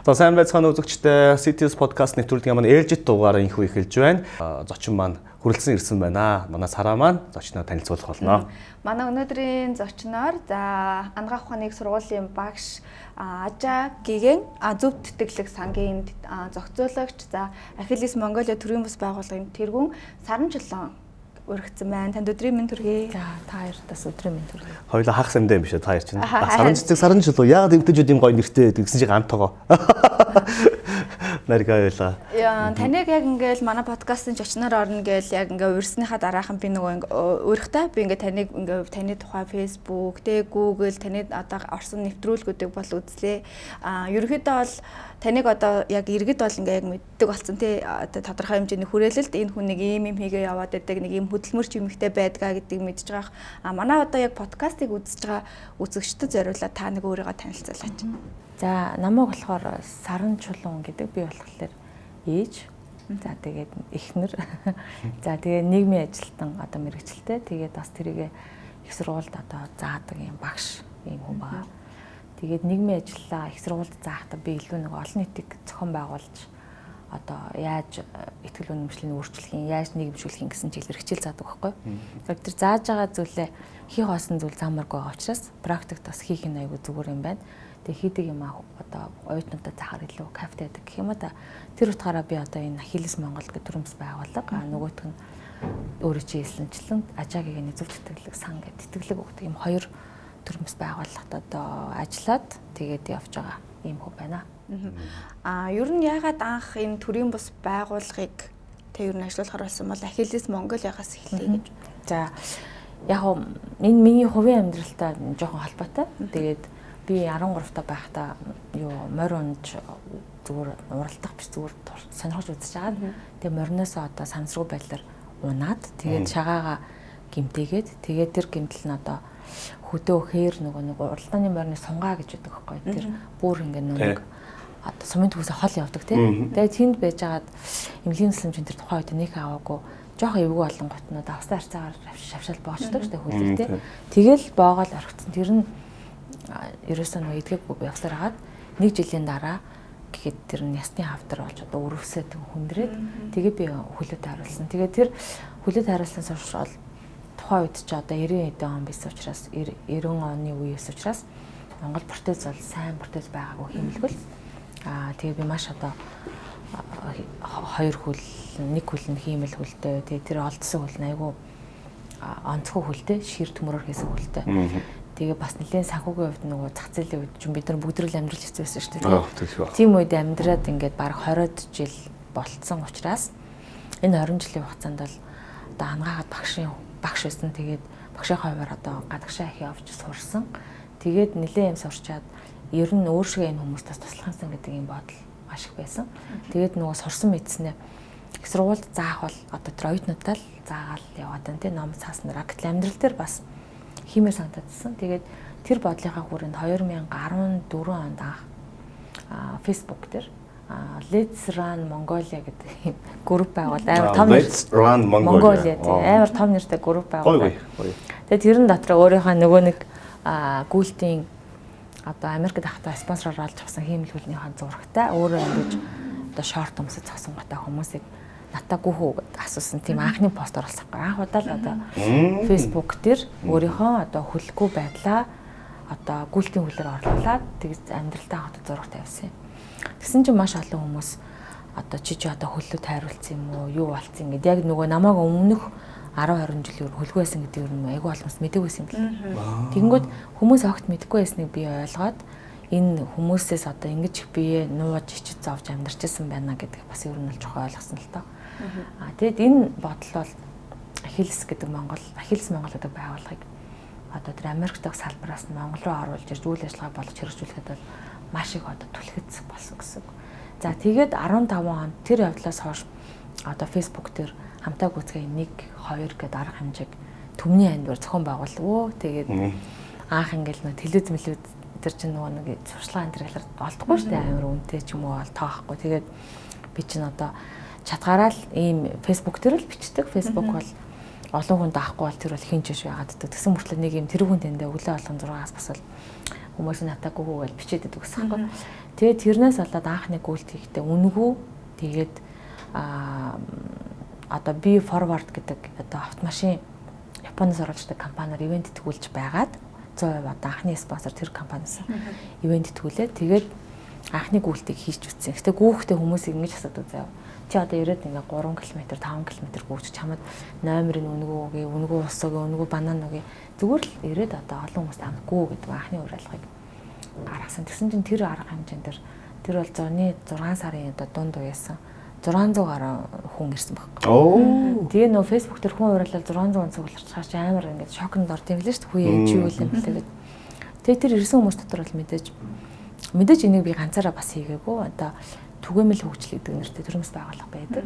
За сайн байцгаана үзэгчдээ CTS podcast нэвтрүүлгийн маань ээлжит дугаараа инхүү эхэлж байна. Зочин маань хүрэлцэн ирсэн байна. Манай Сараа маань зочноо танилцуулах болно. Манай өнөөдрийн зочноор за Ангаах ухааны сургуулийн багш Ажаа Гигэн зөв тэтгэлэг сангийн зохицуулагч за Ахилес Монголиа төрийн бас байгууллагын тэргүүн Саран Чулуун өргөцсөн байна. Танд өдрийн мэнд хүргэе. За та хоёртаас өдрийн мэнд хүргэе. Хоёулаа хагас амьдаа юм биш үү та хоёр чинь. Саран цэцэг Саран Чулуун яагаад эвдэж ийм гоё нэртэй гэсэн чинь гамтагаа. Наргаа байла. Яа таныг яг ингээл манай подкастын зочноор орно гээл яг ингээ урьсныхаа дараахан би нөгөө өөрхтэй би ингээ таныг ингээ таны тухай Facebook, Google таны одоо орсон нэвтрүүлгүүдийг бол үзлээ. Ерөнхийдөө бол таныг одоо яг иргэд бол ингээ яг мэддэг болсон тий одоо тодорхой хэмжээний хүрээлэлд энэ хүн нэг ийм хийгээ яваад байдаг нэг ийм хөдөлмөрч юмхтэй байдгаа гэдгийг мэдж байгаа. Манай одоо яг подкастыг үзэж байгаа үзэгчдэд зориулаад та нэг өөрийгөө танилцуулаач. За намайг болохоор Саран Чулуун гэдэг би болохоор ээж. За тэгээд эхнэр. За тэгээд нийгмийн ажилтан одоо мэргэжилтэй. Тэгээд бас тэрийг их сургуульд одоо заадаг юм багш юм хүн байгаа. Тэгээд нийгмийн ажиллаа их сургуульд заахдаа би илүү нэг олон нийтийг зохион байгуулж одоо яаж ихтгэл үнэмшлийн өөрчлөхийн, яаж нийгэмшүүлэхийн гэсэн чиглэлээр хичээл заадаг байхгүй. Тэгэхээр тэр зааж байгаа зүйлээ хийх хоосон зүйл замаргүй байгаа учраас практикт бас хийх нь аягүй зүгээр юм байна. Тэгээ хийдэг юм одоо оюутнуудад захаар илүү кафетэд гэх юм да. Тэр утгаараа би одоо энэ Ахилес Монгол гэх төрөмс байгууллага нөгөөх нь өөрөө чи хэлсэнчлэн Ажаагийн зөв тэтгэлэг сан гэдэг тэтгэлэг өгдөг юм хоёр төрөмс байгууллагад одоо ажиллаад тэгээд явж байгаа юм хөө байна. Ер нь яагаад анх энэ төрийн бус байгууллагыг тэ ер нь ажиллуулахар болсон бол Ахилес Монголиагаас эхэллээ гэж. За яг энэ миний хувийн амьдралтай жоохон холбоотой. Тэгээд би 13 та байхдаа морь унж зүгээр уралдах биш зүгээр сонирхож үзэж байгаа. Тэгээ мориноос одоо санамсргүй байдлаар унаад тэгээд шагаага гимтээгээд тэгээд тэр гимтэл нь одоо хөдөө хээр нэг уралдааны морины сунгаа гэж байдаг байхгүй. Тэр бүр ингээ нэг одоо сумын төвөөс хол явдаг тийм. Тэгээд тэнд байжгаад эмнэлгийн төсөлмжийн тэр тухайн үед нэг аваагүй жоохон эвгүй болон готнууд австаа харцаагаар шавшаал боочдог шүү дээ хөлөг тийм. Тэгэл боогоол орхицсан. Тэр нь ерөөсөө нэг эдгээг явсаар хагаад нэг жилийн дараа гэхэд тэр ясны хавдар болж одоо өрөвсөд хүндрээд тэгээ би хөлөд харуулсан. Тэгээ тэр хөлөд харуулснаас хойш тухайн үед ч одоо 90 эдэн он биш учраас 90 оны үеэс учраас Монгол протез бол сайн протез байгаагүй хэмэлгэл. Тэгээ би маш одоо хоёр хөл нэг хөл нь хиймэл хөлтэй. Тэгээ тэр олдсон хөл нь айгүй онцгой хөлтэй, шир төмөрөөр хийсэн хөлтэй. Тэгээ бас нэлийн санхүүгийн хувьд нөгөө зах зээлийн үед ч бид нар бүгдрэл амьдрал хэвчээсэн шүү дээ. Тийм үед амьдраад ингээд баг 20 жил болцсон учраас энэ 20 жилийн хугацаанд бол одоо хангаагаад багш байсан. Тэгээд багшийн хуваар одоо гадагшаа их явж сурсан. Тэгээд нэлийн юм сурчаад ер нь өөршгөө энэ хүмүүстээс туслахсан гэдэг юм бодол маш их байсан. Тэгээд нөгөө сурсан мэдснээ их сургуульд заах бол одоо тэр оюутнуудаа л заагаал яваад байна тийм ном цааснараа гэтэл амьдрал дээр бас химээр санагдсан. Тэгээд тэр бодлынхаа хүрээнд 2014 онд анх Facebook дээр Let's Run Mongolia гэдэг групп байгуул. Амар том Let's Run Mongolia. Амар том нэртэй групп байгуул. Тэгээд тэрэн дотор өөрийнхөө нөгөө нэг гүйлтийн одоо Америкт ахта спонсороор олж авсан хиймэлгүүлнийхээ зурагтай өөрөө ингэж одоо шорт өмсөж цасан готой хүмүүсийг натаа гүхүү гэд асуусан тийм анхны пост оруулсан. Анх удаа л одоо Facebook дээр өөрийнхөө одоо хөлгүй байдлаа одоо гүйлтийн хөлөөр орлуулад тэгж амьдралтаа хот зураг тавьсан юм. Тэгсэн чинь маш олон хүмүүс одоо чи одоо хөлөд хайруулсан юм уу юу болцсон гэд яг нөгөө намайг өмнөх 10-20 жилийн хөлгүй байсан гэдэг юм айгүй олмос мэдээгүй байсан юм бэл. Тэгэнгүүт хүмүүс огт мэдэхгүй байсныг би ойлгоод энэ хүмүүсээс одоо ингэж бие нууж ичиж зовж амьдарчсан байна гэдэг бас ер нь л жохоо ойлгосон л тоо. Тэгэд энэ бодол бол Ахилес гэдэг Ахилес Монгол гэдэг байгууллагыг одоо тэр Америк дахь салбараас нь Монгол руу оруулж ирж үйл ажиллагаа болгож хэрэгжүүлэхэд бол маш их одоо түлхэц болсон гэсэн. За тэгээд 15 онд тэр явдлаас хойш одоо Facebook дээр хамтаа гүйцэтгэх 1 2 гэдэг арга хэмжээг төмний андвар зохион байгуулав. Тэгээд анх ингээл нэг телевиз мэлүүд тэр чинь нөгөө нэг сурчлагын интернетээр олдохгүй шүү дээ амар үнэтэй ч юм уу тоохгүй. Тэгээд би чинь одоо чатгаараа л ийм Facebook дээр л бичдэг. Facebook бол олон хүнд авахгүй бол тэр бол хинч биш байгаад даа. Тэгсэн мөртлөө нэг юм тэр хүн тэндээ өглөө болгон 6-аас бас хүмүүс натаагүй гэж бичээд байдаг гэсэн юм. Тэгээд тэрнээс болоод анхны гүйлт хийхдээ үнгүү тэгээд одоо би forward гэдэг одоо автомашин Японоос оруулждаг компаниар ивент тгүүлж байгаад 100% одоо анхны спонсор тэр компаниас ивент тгүүлээд тэгээд анхны гүйлтийг хийж үтсэн. Гэтэ гүүхтэй хүмүүс ингэж асуудаг заяа. Чи одоо ирээд ингээ 3 км 5 км гүйж чамд номерын үнгүү үгүй, үнгүү ус үгүй, үнгүү банан үгүй. Зүгээр л ирээд одоо олон хүмүүст амгүй гэдэг анхны уриалгыг гаргасан. Тэгсэн чинь тэр арга хэмжээнд тэр бол зуны 6 сарын одоо дунд уяасан 600 гаруй хүн ирсэн байхгүй. Тэгээ нөө Facebook дээр хүн уриалал 600 цугларч хаач амар ингээд шокнд орд юм лээ шүү дээ. Хүү чи юу юм бэ тэгээд. Тэгээ тэр ирсэн хүмүүс дотор бол мэдээж энийг би ганцаараа бас хийгээгүй. Одоо түгээмэл хөгжил гэдэг нэртэй төрөмс байгууллага байдаг.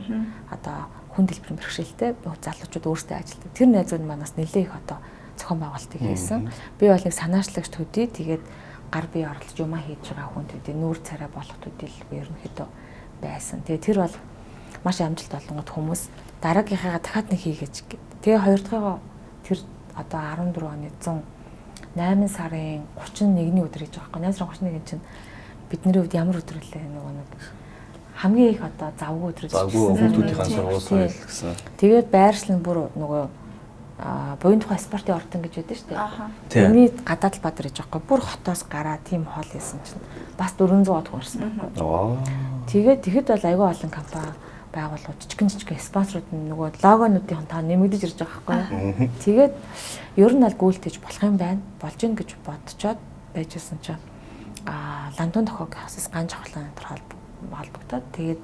Одоо хүн дэлбэрийн бэрхшээлтэй залуучууд өөрсдөө ажилладаг. Тэр найзууд манаас нэлээ их одоо зохион байгуулалтыг хийсэн. Би бол нэг санаачлагч төдий тэгээд гар бие оролцож юмаа хийж байгаа хүн төдий нүүр царай болох төдий л ерөнхийдөө байсан. Тэгээ тэр бол маш амжилт олонгод хүмүүс дараагийнхаа дахиад нэг хийгээч. Тэгээ хоёр дахьгаа тэр одоо 14 оны 8 сарын 31-ний өдөр гэж байгаа байхгүй. 8 сарын 31-ний чинь бидний хувьд ямар өдөр лээ нөгөө нэг хамгийн их одоо завгүй өдөр хүүхдүүдийнхээ сургууль гэсэн. Тэгээд байршлын бүр нөгөө буян тухай спортын ордон гэж байдаг шүү дээ. Тэрний гадаад л бадар гэж байгаа. Бүр хотоос гараа тийм хоол хийсэн чинь бас 400-аад хүн ирсэн байхгүй. Тэгээд тэгэхэд бол аюул олон компани байгууллагууд жижигэн спонсорууд нөгөө логонуудын та нэмэгдэж ирж байгаа байхгүй. Тэгээд ер нь аль гүйлтэж болох юм байна. Болж ийн гэж бодцоод байжсэн чинь лантун тохиог хасас ганж авахлаа энэ холбогдоод тэгээд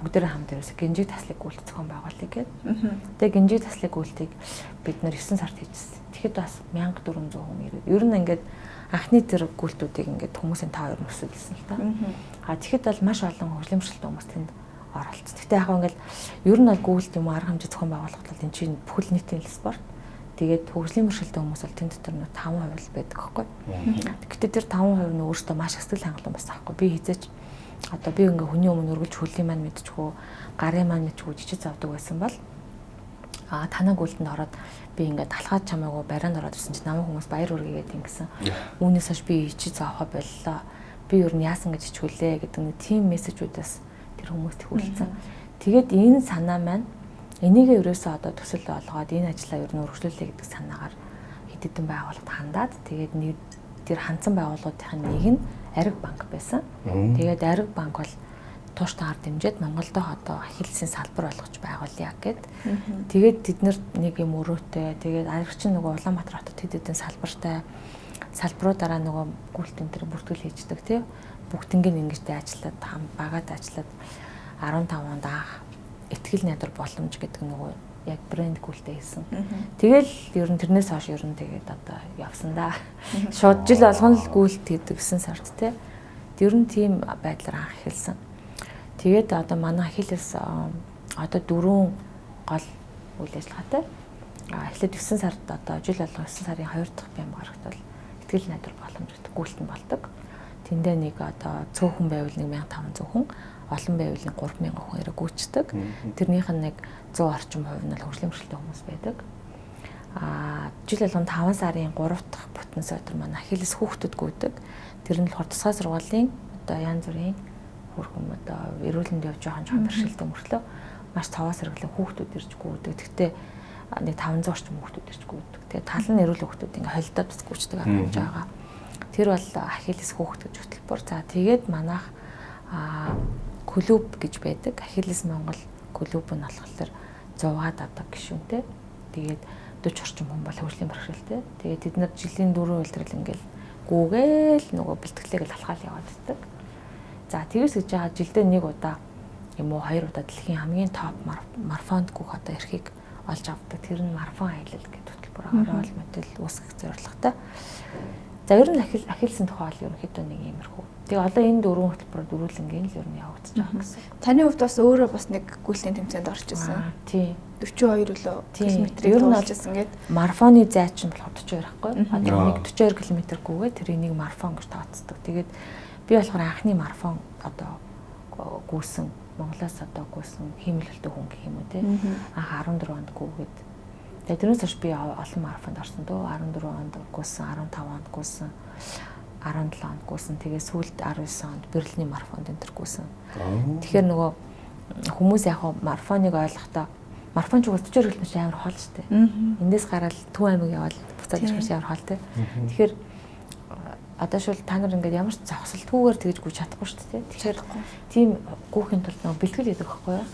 бүгдээрээ хамт ерөөсө гинжиг таслыг гүйлт зохион байгуулъя гээд. Тэгээд гинжиг таслыг гүйлтийг бид нэр 9 сард хийжсэн. Тэгэхэд бас 1400 хүн ирээд. Ер нь ингээд анхны тэр гүйлтүүдийг ингээд хүмүүсийн тав ер нь өсөлсөн л та. Тэгэхэд бол маш олон хөгжлөмжлөлт хүмүүс тэнд оролцсон. Гэтэ яг ингээд ер нь бол гүйлт юм арга хэмжээ зохион байгуулалт бол энэ чинь бүхэл нийтийн спорт. Тэгээд хөгжлийн бэрхшээлтэй хүмүүс бол тэнд дотор нь 5% л байдаг байхгүй. Гэтэ тэр 5% нь өөртөө маш их сэтгэл хангалуун байсан байхгүй. Би хизээч одоо би ингээ хүний өмнө өргөж хөлийн маань мэдчихгүй, гарын маань мэдчихгүй жижиг завдаг байсан бол танаа гүйлтэнд ороод би ингээ талхаад чамаагүй барианд ороод ирсэн чинь намайг хүмүүс баяр хүргээгээд ингэсэн. Үүнээс хойш би ичи заахаа боллоо. Би ер нь яасан гэж ичгүүлээ гэдэг нэг тийм мессежүүдээс тэр хүмүүст хүлцэн. Тэгээд энэ санаа маань энийгээ ерөөсөө одоо төсөл олгоод энэ ажлаа ер нь өргөжлүүлээ гэдэг санаагаар хэд хэдэн байгууллагад хандаад тэгээд нэг тэр хандсан байгууллагуудын нэг нь Ариг банк байсан. Тэгээд Ариг банк бол тууштай ард хэмжээд Монголдо одоо ахилсын салбар болгож байгуулъя гэд. Тэгээд тэд нэг юм өрөөтэй. Тэгээд Ариг чинь нөгөө Улаанбаатар хотод хэд хэдэн салбартай салбаруудаараа нөгөө гүйлтэн тэр бүртгэл хийждэг тий. Бүгднийг ингэжтэй ажиллаад багаад ажиллаад 15 онд анх ихтгэл найдар боломж гэдэг нөгөө яг брэнд гүйлтэй хийсэн. Тэгэл ер нь тэрнээс хойш ер нь тэгээд одоо явсан да. Шууд жил болгон л гүйлт хийдэг 9 сард те. Ер нь тийм байдлаар анх эхэлсэн. Тэгээд одоо манай Ахиллес одоо 4 гол үйл ажиллагаатай. Эхлээд 9 сард одоо жил болгон 9 сарын 2 дахь бям гарагт бол ихтгэл найдар боломж гэдэг гүйлтэн болдог. Тэндээ нэг одоо цөөхөн байвал 1500 хүн, олон байвал 3000 хүн ирээ гүйцдэг. Тэрнийх нь нэг 100 орчим хувь нь хөгжлийн бэрхшээлтэй хүмүүс байдаг. Жил болгон 5 сарын 3 дахь бүтэн сайтар манай Ахиллес хүүхдүүд гүйдэг. Тэр нь болохоор тусгай сургуулийн одоо янз бүрийн хөрхөм одоо эрүүлэнд явж байгаа жоохон бэрхшээлтэй мөртлөө маш цаваа сэргэлэн хүүхдүүд ирж гүйдэг. Тэгтээ нэг 500 орчим хүүхдүүд ирж гүйдэг. Тэгээ тал нь эрүүл хүүхдүүд ингээ холдоод бас гүйдэг авч байгаа. Тэр бол Ахиллес хүүхд гэж хөтөлбөр. За тэгээд манайх клуб гэж байдаг. Ахиллес Монгол клуб нь болохоор 100-аад одоо гишүүнтэй. Тэгээд 40 орчим хүн бол хөгжлийн бэрхшээлтэй. Тэгээд тэд нар жилийн 4 үйлдвэрлэл ингээл гүүгээл нөгөө бэлтгэлээ л алхаал яваад иддэг. За тэгээс гэж байгаа жилдээ нэг удаа юм уу 2 удаа дэлхийн хамгийн топ марафонд гүөх одоо эрхийг олж авдаг. Тэр нь марафон аялал гэдэг хөтөлбөр орол модель үүсгэх зорилготой. За ер нь Ахиллесийн тухай бол ерөнхийдөө нэг иймэрхүү. Тэгээ одоо энэ 4 хөтөлбөрөөр дөрвөлнгийн л ер нь явагдаж байгаа гэсэн. Таны хувьд бас өөрөө бас нэг гүйлтийн тэмцээнд орж ирсэн. Тий. 42 км-ийг дуулж ирсэн гээд марафоны зай чинь болохоор 42 байхгүй. Одоо нэг 42 км гүгээ тэрийг нэг марафон гэж тооцдог. Тэгээд би болохоор анхны марафон одоо гүйсэн Монголоос одоо гүйсэн хиймэлэлтэй хүн гэх юм уу те. Анх 14 онд гүйгээд. Тэгээд тэрнээс хойш би олон марафонд орсон дөө 14 онд гүйсэн, 15 онд гүйсэн. 17 онд гүйсэн. Тэгээ сүүлд 19 онд Берлиний марафонд энэ гүйсэн. Тэгэхээр нөгөө хүмүүс яг марафоныг ойлгохдоо марафонч бол 40 км амар хоол штэ. Эндээс гараад Төв аймаг яваад буцаад ирэх амар хоол те. Тэгэхээр одоо шил та нар ингээд ямар ч зогсолтгүйгээр тэгж гүйж чадахгүй шүү дээ. Тэгэхээр тийм гүүхийн тулд нөгөө бэлтгэл хийдэг байхгүй юу?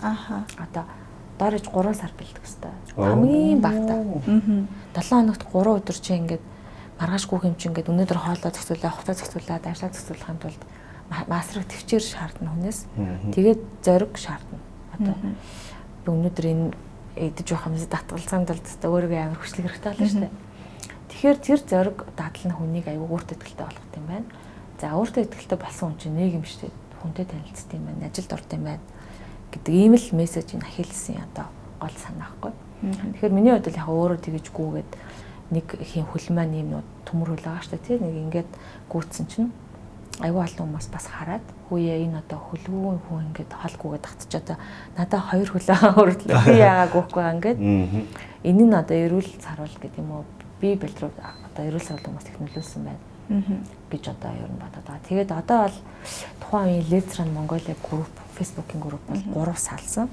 Одоо доор иж 3 сар бэлдэх хэрэгтэй. Хамгийн багтаа. 7 хоногт 3 өдөр чи ингээд маргааш гүүх юм чи ингээд өнөөдөр хоолоо зохицуулаад, хувцас зохицуулаад, ажиллаа зохицуулахын тулд масраг төвчээр шаардна хүнээс. Тэгээд зориг шаардна. Одоо би өнөөдөр энэ эдэж явах юмс татгалзаанд л өөрийгөө амар хүчлэг хэрэгтэй болно шүү дээ. Тэгэхээр тэр зориг дадлын хүнийг аюу өөртөө итгэлтэй болгох юм байна. За өөртөө итгэлтэй болсон хүн чинь нийгэмштэй хүнтэй танилцсан юм байна, ажилд орд юм байна гэдэг ийм л мессежийг ахийлсан одоо гол санаа байхгүй. Тэгэхээр миний хувьд л яг өөрөө тэгэжгүйгээд нэг ихийн хөл маань ийм нөө төмөр хөл байгаа шүү дээ тий. Нэг ингээд гүйтсэн чинь аюу олон хүмүүс бас хараад хүүе энэ одоо хөлгүй хүн ингээд холгүйгээд татчих одоо надаа 2 хөлөө өрдлөө би яагаад гоохгүй ингээд энэ нь одоо эрүүл саруул гэдэг юм уу би бэлтрүү одоо эрүүл саруул хүмүүс их нөлөөлсөн байна гэж одоо ер нь бодоод байгаа. Тэгээд одоо бол тухайн үеийн Лецран Монголиа групп фэйсбүүкийн групп бол 3 салсан.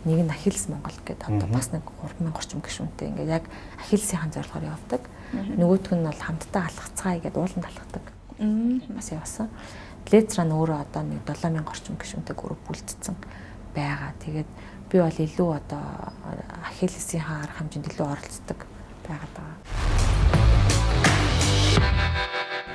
Нэг нь Ахиллес Монгол гэдэг одоо бас нэг 3000 орчим гишүүнтэй ингээд яг Ахиллесийн зорилгоор явдаг. Нөгөөх нь бол хамтдаа алхацгаая гэдэг ууланд алхдаг. Бас явсан. Лецран өөрөө одоо нэг 7000 орчим гишүүнтэй групп үлдсэн байгаа. Тэгээд би бол илүү одоо Ахиллесийн арга хэмжээнд илүү оролцдог байгаад байгаа.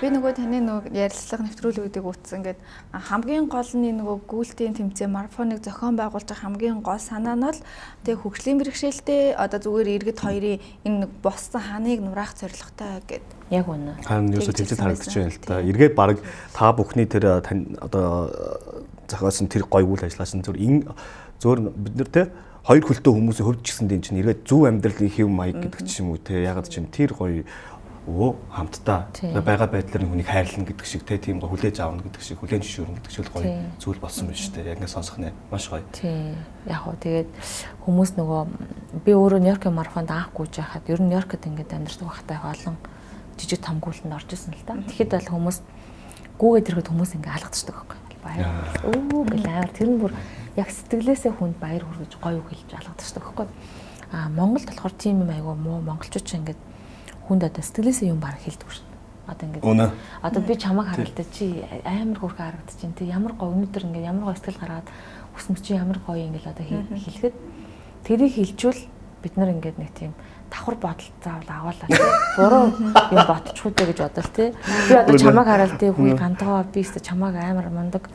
Би нөгөө таны нөгөө ярилцлага нэвтрүүлэг гэдэг утсан ингээд хамгийн гол нь нөгөө гүйлтийн тэмцээн марафоныг зохион байгуулж байгаа хамгийн гол санаа нь бол тэг хөгжлийн бэрхшээлтэй одоо зүгээр иргэд хоёрын энэ боссон ханыг нураах зорилготой гэд. Яг үнэ. Харин юусо тэмцээд харагдаж байна л та. Эргээд баг та бүхний тэр одоо зохиосон тэр гоё үйл ажиллагаасан зөөр бид нар те хоёр хөлтөө хүмүүсийн хөвд гисэн дэн чинь эргээд зөв амьдралын хэв маяг гэдэг ч юм уу те ягаад ч юм тэр гоё хамтдаа байгаа байдлаар хүнийг хайрлна гэдэг шиг тийм хүлээж аавна гэдэг шиг хүлээн зөвшөөрнө гэдэг шиг гоё зүйл болсон байна шүү дээ. Яг ингэ сонсох нэ маш гоё. Тийм. Яг гоо тэгээд хүмүүс нөгөө би өөрөө Нью-Йоркийн марафонд анх гүйж байхад ер нь Нью-Йоркт ингээд амьдардаг байхдаа олон жижиг тамгууланд орж исэн л да. Тэгэхэд бол хүмүүс гүүгээд ирэхэд хүмүүс ингээд алгадчихдаг байхгүй. Баяр. Гэл амар тэр нь бүр яг сэтгэлээсээ хүнд баяр хүргэж гоё үг хэлж алгадчихдаг байхгүй. Монголд болохоор тийм юм айгүй муу монголчууд ч ингээд хүнд одоо сэтгэлээсээ юм баг хэлдэг шүү дээ. Одоо ингээд одоо би чамайг харалтай чи амар хөөрхөн харагдчих чинь ямар гоё өнөдөр ингээд ямар гоё сэтгэл гаргаад өснө чи ямар гоё ингээд одоо хэлэхэд тэрийг хэлжүүл бид нар ингээд нэг тийм давхар бодол заавал аваалаа тий. Буруу юм ботчихгүй дээ гэж бодол тий. Би одоо чамайг хараад тий хүй гантгаа би өстө чамайг амар мундаг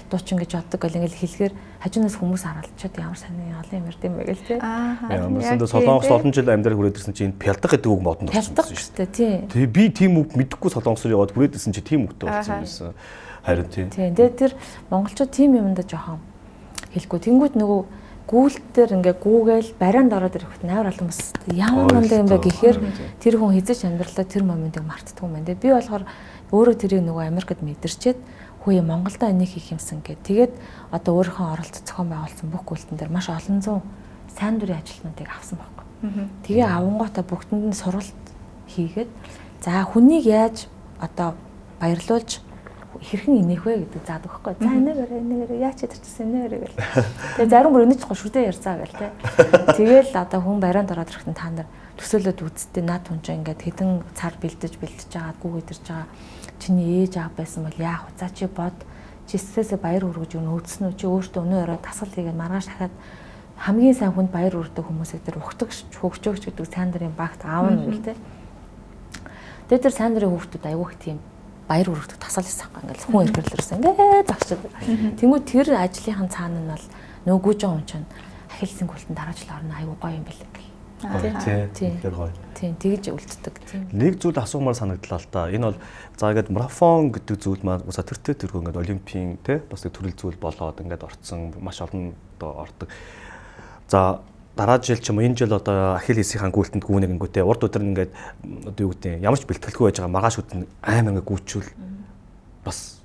дуучин гэж боддог гэл ингээд хэлэхээр хажуунаас хүмүүс харалчаад ямар сайн олон юм ярьд юм бэ гэл тий. Ямарсандаа Солонгос олон жил амьдрал хүрээд ирсэн чинь пялдаг гэдэг үг модонд орсон шүү дээ тий. Тэгээ би тийм үг мэдэхгүй Солонгосоор яваад хүрээд ирсэн чи тийм үгтэй болсон байсан. Харин тий. Тэгээ тэр монголчууд тийм юмдаа жоохон хэлэхгүй. Тэнгүүд нөгөө гүйлтээр ингээ гүүгээл барианд ороод ирэхэд амар олон хүмүүс ямар мундаг юм бэ гэхээр тэр хүн хизэж амьдралаа тэр моментыг мартдаг юм байна. Би болохоор өөрөө тэрийг нөгөө Америкт мэдэрчээд хөөе Монголдо энийг хийх юмсан гэд. Тэгээд одоо өөрийнхөө оролцож зохион байгуулсан бүх гүйлтэн дээр маш олон зуун сайн дурын ажилтнуудыг авсан байхгүй. Тэгээ авангуудаа бүгдэнд нь сургалт хийгээд за хүнийг яаж одоо баярлуулж хэрхэн инех вэ гэдэг заадаг байхгүй. За энэгээр яач ядчихсан энэгээр гэл. Тэгээ зарим бүр өнөж гошгүдээ ярьцаа гэл те. Тэгэл одоо хүн барианд ороод ирэхдээ та нар төсөөлөд үзтээ над хүн чинь ингээд хэдэн цар бэлдэж байгаа гүг идэрж байгаа. Чиний ээж аав байсан бол яах вэ? За чи бод чи стрессээ баяр хүргэж өөдсөн үү? Чи өөртөө өнөө ороод тасгал хийгээд маргааш дахиад хамгийн сайн хүнд баяр хүрдэг хүмүүсээ тэр ухтагч хөгжөөгч гэдэг сайн дурын багт аавна гэл те. Тэгээ тэр сайн дурын хүүхдүүд аягүй их тийм баяр хүрэгдэг тасал хийсэн хаа ингээл хүн эргэлэрсэн ингээ загчдаг. Тэнгүү тэр ажлынхан цаана нь бол нөгөө гүйж байгаа хүн чинь Ахиллесийн гүйлтэнд дараажл орно аюу гоё юм бэлэг гэл. Тийм. Тэр гоё. Тийм тэгж үлддэг тийм. Нэг зүйл асуумаар санагдлаа л та. Энэ бол за ингээд марафон гэдэг зүйл маань уусаа тэртээ тэрхүү ингээд олимпийн те бас нэг төрөл зүйл болоод ингээд орцсон маш олон одоо ордог. За дараа жил ч юм уу энэ жил одоо Ахиллесийн гүйлтэнд гүнэгэнгүүтээ урд өдөр нь ингээд одоо юу гэдэг ямар ч бэлтгэлгүй байж байгаа маргааш өдөр аймаг ингээд гүйчүүл бас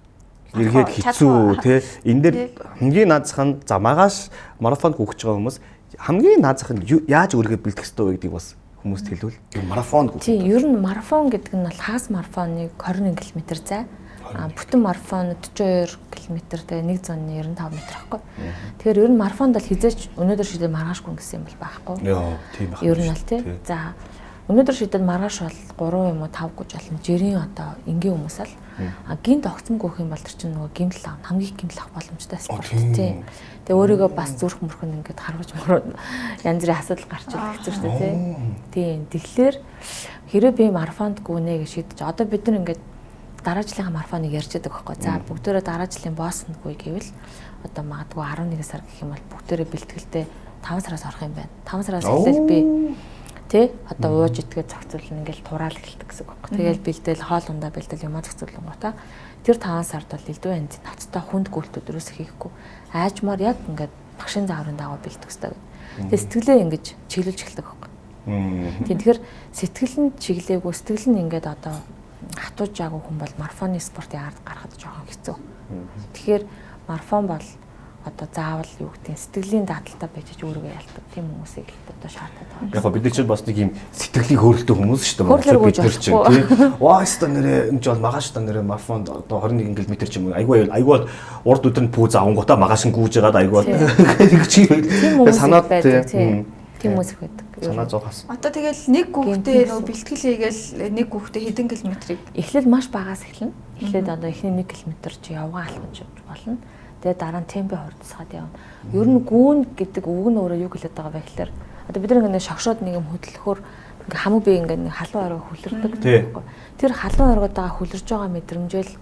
эргээд хэцүү те энэ дээр хамгийн наазах нь за маргааш марафонд гүйж байгаа хүмүүс хамгийн наазах нь яаж өөрийгөө бэлтгэх ёстой вэ гэдгийг бас хүмүүст хэлвэл марафон гэх. Тийм, ер нь марафон гэдэг нь бол хагас марафоныг 21 км зай. Бүтэн марафон 42 км тэгээ 195 м байхгүй. Тэгэхээр ер нь марафонд бол хизээч өнөөдөр шийдэл маргаашгүй гэсэн юм бол байхгүй. Йоо, тийм байна. Ер нь л тий. За өнөөдөр шийдэл маргааш бол 3 юм уу 5 гэж болно. Жирийн одоо энгийн хүмүүс л гинт огцомгүй хөх юм бол тэр чинь нөгөө гимтэл авах хамгийн их гимтэл авах боломжтой спорт тий. Тэгээ өөрийгөө бас зүрх мөрхөн ингээд харгаж мөрөө янз бүрийн асуудал гарч ирдэг хэвчээ шүү дээ тий. Тэгэхээр хэрэв би марафонд гүнэ гэж шийдэж одоо бид нар ингээд дараа жилийн марафоныг ярьж байгаа байхгүй. За бүгдээрээ дараа жилийн Бостонгүй гэвэл одоо магадгүй 11 сар гэх юм бол бүгдээрээ бэлтгэлтэй 5 сараас орох юм байна. 5 сараас эхлээл би тий одоо ууж идгээд зохицуулна ингээл тураал эхэлдэг гэсэн үг байхгүй. Тэгээл бэлдээл хоол ундаа бэлдээл юм зохицуулангуудаа тэр 5 сард бол элдв янз ноцтой хүнд гүйлтүүд өрөөс хийхгүй. Аажмаар яг ингээд багшийн зааврын дагуу бэлдэх хэрэгтэй гэдэг. Тэгээ сэтгэлээ ингэж чиглүүлж эхэлдэг байхгүй. Тэгэхээр сэтгэл нь чиглээгүй сэтгэл нь ингээд одоо хатууж жаагүй хүн бол марафоны спортын ард гарахад жоохон хэцүү. Тэгэхээр марафон бол одоо заавал юу гэдэг нь сэтгэлийн дааталтай байж өөрийгөө ялдаг тийм хүмүүсийг л одоо шаардаад байна. Яг бид нар чинь бас нэг юм сэтгэлийг хөөрөлтөө хүмүүс шүү дээ. Бид нар чинь тий. Ваа ста нэрээ энэ ч бол магаш та нэрээ марафонд одоо 21 км ч юм уу айгүй урд өдөр нь пүүз авангуудаа магаш нь гүйж байгаад айгүй санаад тийм хүмүүс их байдаг. Санаа зовхос. Одоо тэгэл нэг хүүхдээ нөгөө бэлтгэл хийгээл нэг хүүхдээ хэдэн километрийг эхлээд маш багаас эхэлнэ. Эхлээд одоо эхний 1 км чи явгаа алхаж болно. Тэгээ дараа нь темпо хурдсаад явна. Ер нь гүүн гэдэг үг нь өөрөө юу хэлээд байгаа вэ гэхээр одоо бид нэг шогшоод нэг юм хөдөлгөхөөр ингээ хамаг би ингээ халуун орой хүлэрдэг байхгүй. Тэр халуун оройд байгаа хүлэрж байгаа мэдрэмжэл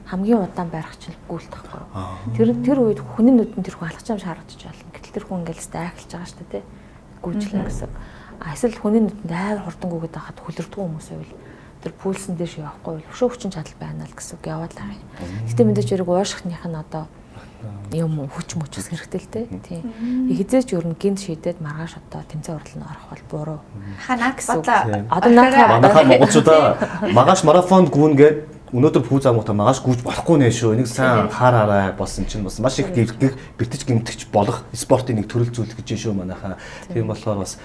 хамгийн удаан байрах чинь гүйлтэхгүй. Тэр үед хүний нүдэнд тэр хүн алхаж юм шааргаж байна. Гэтэл тэр хүн ингээл айхалж байгаа шүү дээ. Гүйчлэн гэсэн. Эсвэл хүний нүдэнд амар хурдан гүгээд байхад хүлэрдэг хүмүүс байвал тэр пульсын дээр явахгүй бол өшөө хүчин чадал байна л гэсэн үг яваад байгаа юм. Гэтэ мэдээж хэрэг уушхных нь одоо юм хүч мөчс хэрэгтэй л дээ. Тийм. Хизээч ер нь гинт шийдээд маргааш одоо тэмцээн уралд орох бол буруу. Ханаад бодлоо. Одоо манайхаа монголчуудаа магаш марафонд гүнгээд өнөөдөр пүүз амгуудаа магаш гүйж болохгүй нэ шүү. Энийг сайн хаараарай болсон чинь бас маш их битэж гимтгч болох спортын нэг төрөл зүйл гэж шүү манайхаа. Тийм болохоор бас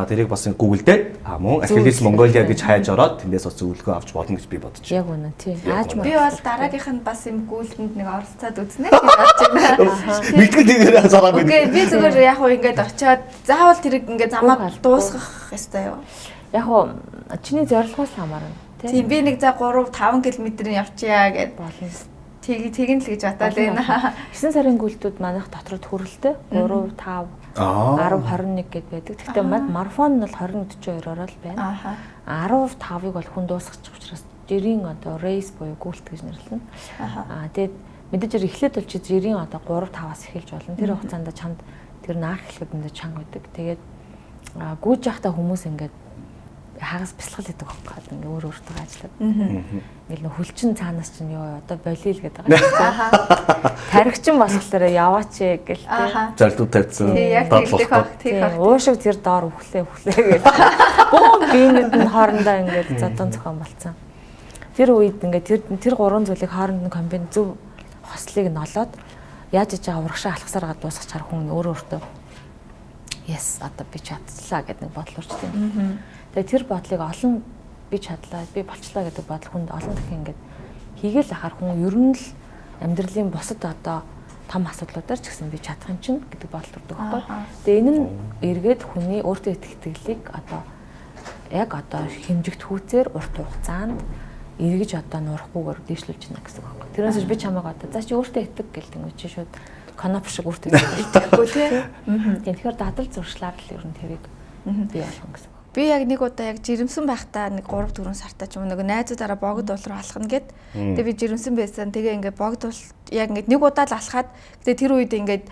тэрийг бас гуглдээд мөн Achilles Mongolia гэж хайж ороод тэндээс бас зөвлөгөө авч болно гэж би бодож байна. Яг үнэ тийм. Аажмаа. Би бол дараагийнх нь бас юм гүйлтэнд нэг оролцоод үзнэ гэж бодож байна. Мэдгүй тийгээр зараа байна. Окей, би зүгээр яг уу ингээд очиод заавал тэрийг ингээд замаа дуусгах ёстой юу? Яг уу чиний зорилгоос хамаарна. Тийм би нэг за 3 5 км-ийн явчихъя гэд болно. Тэгин л гэж батал байна. 9 сарын гүйлтүүд манайх дотроо төрөлтэй 3 5 10 21 гэд байдаг. Гэхдээ марафон нь бол 20-42-ороо л байна. 15-ыг бол хүн дуусгачих учраас жирийн одоо рейс буюу гүйлт гэж нэрлэнэ. Тэгээд мэдээж эхлээд бол чи жирийн одоо 3 5-аас эхэлж болно. Тэр хугацаанд чамд тэр наах эхлэхэд энэ чанга байдаг. Тэгээд гүйж явахдаа хүмүүс ингээд хагас бясалгал гэдэг байхгүй ингээ өөр өөртөө ажиллаад. Ингээл хөлчин цаанаас чинь ёо одоо болийл гэдэг байгаа. Таригчин болохоор яваач гэл тээ. Зарлууд тавьсан. Тийм. Уушиг тэр доор өглөө гэж. Бөө биенүүд нь хоорондоо ингээд зодон зохион болцсон. Тэр үед ингээд тэр гурван зүйлийг хооронд нь комбин зөв хослыг нь олоод яаж иж байгаа урагшаа алхасаар дуусгах чар хүн өөр өөртөө yes одоо би чадлаа гэдэг нэг бодол урч тийм. Тэгээ тэр бодлыг олон би чадлаа, би болчлаа гэдэг бодол хүнд олон дахин ингээд хийгээл ахаар хүн ер нь л амьдралын бусад одоо том асуудлуудаар ч гэсэн би чадах юм чинь гэдэг бодол төрдөг байхгүй. Тэгээ энэ нь эргээд хүний өөртөө итгэлийг одоо яг одоо хэмжигт хүүцээр урт хугацаанд эргэж одоо нуурахгүйгээр дэвшлүүлж байна гэсэн үг байхгүй. Тэрнээс би чамайг одоо за чи өөртөө итэг гэлдэг юм чи шууд коноп шиг өөртөө итгэхгүй тийм. Тэгэхээр дадал зуршлаар л ер нь тэрийг би болгон гэсэн. Би яг нэг удаа яг жирэмсэн байхдаа нэг 3 4 сартаа ч юм нэг найзуудаараа богд уул руу алхна гэд. Тэгээ би жирэмсэн байсан. Тэгээ ингээд богд уул яг ингээд нэг удаа л алхаад тэгээ тэр үед ингээд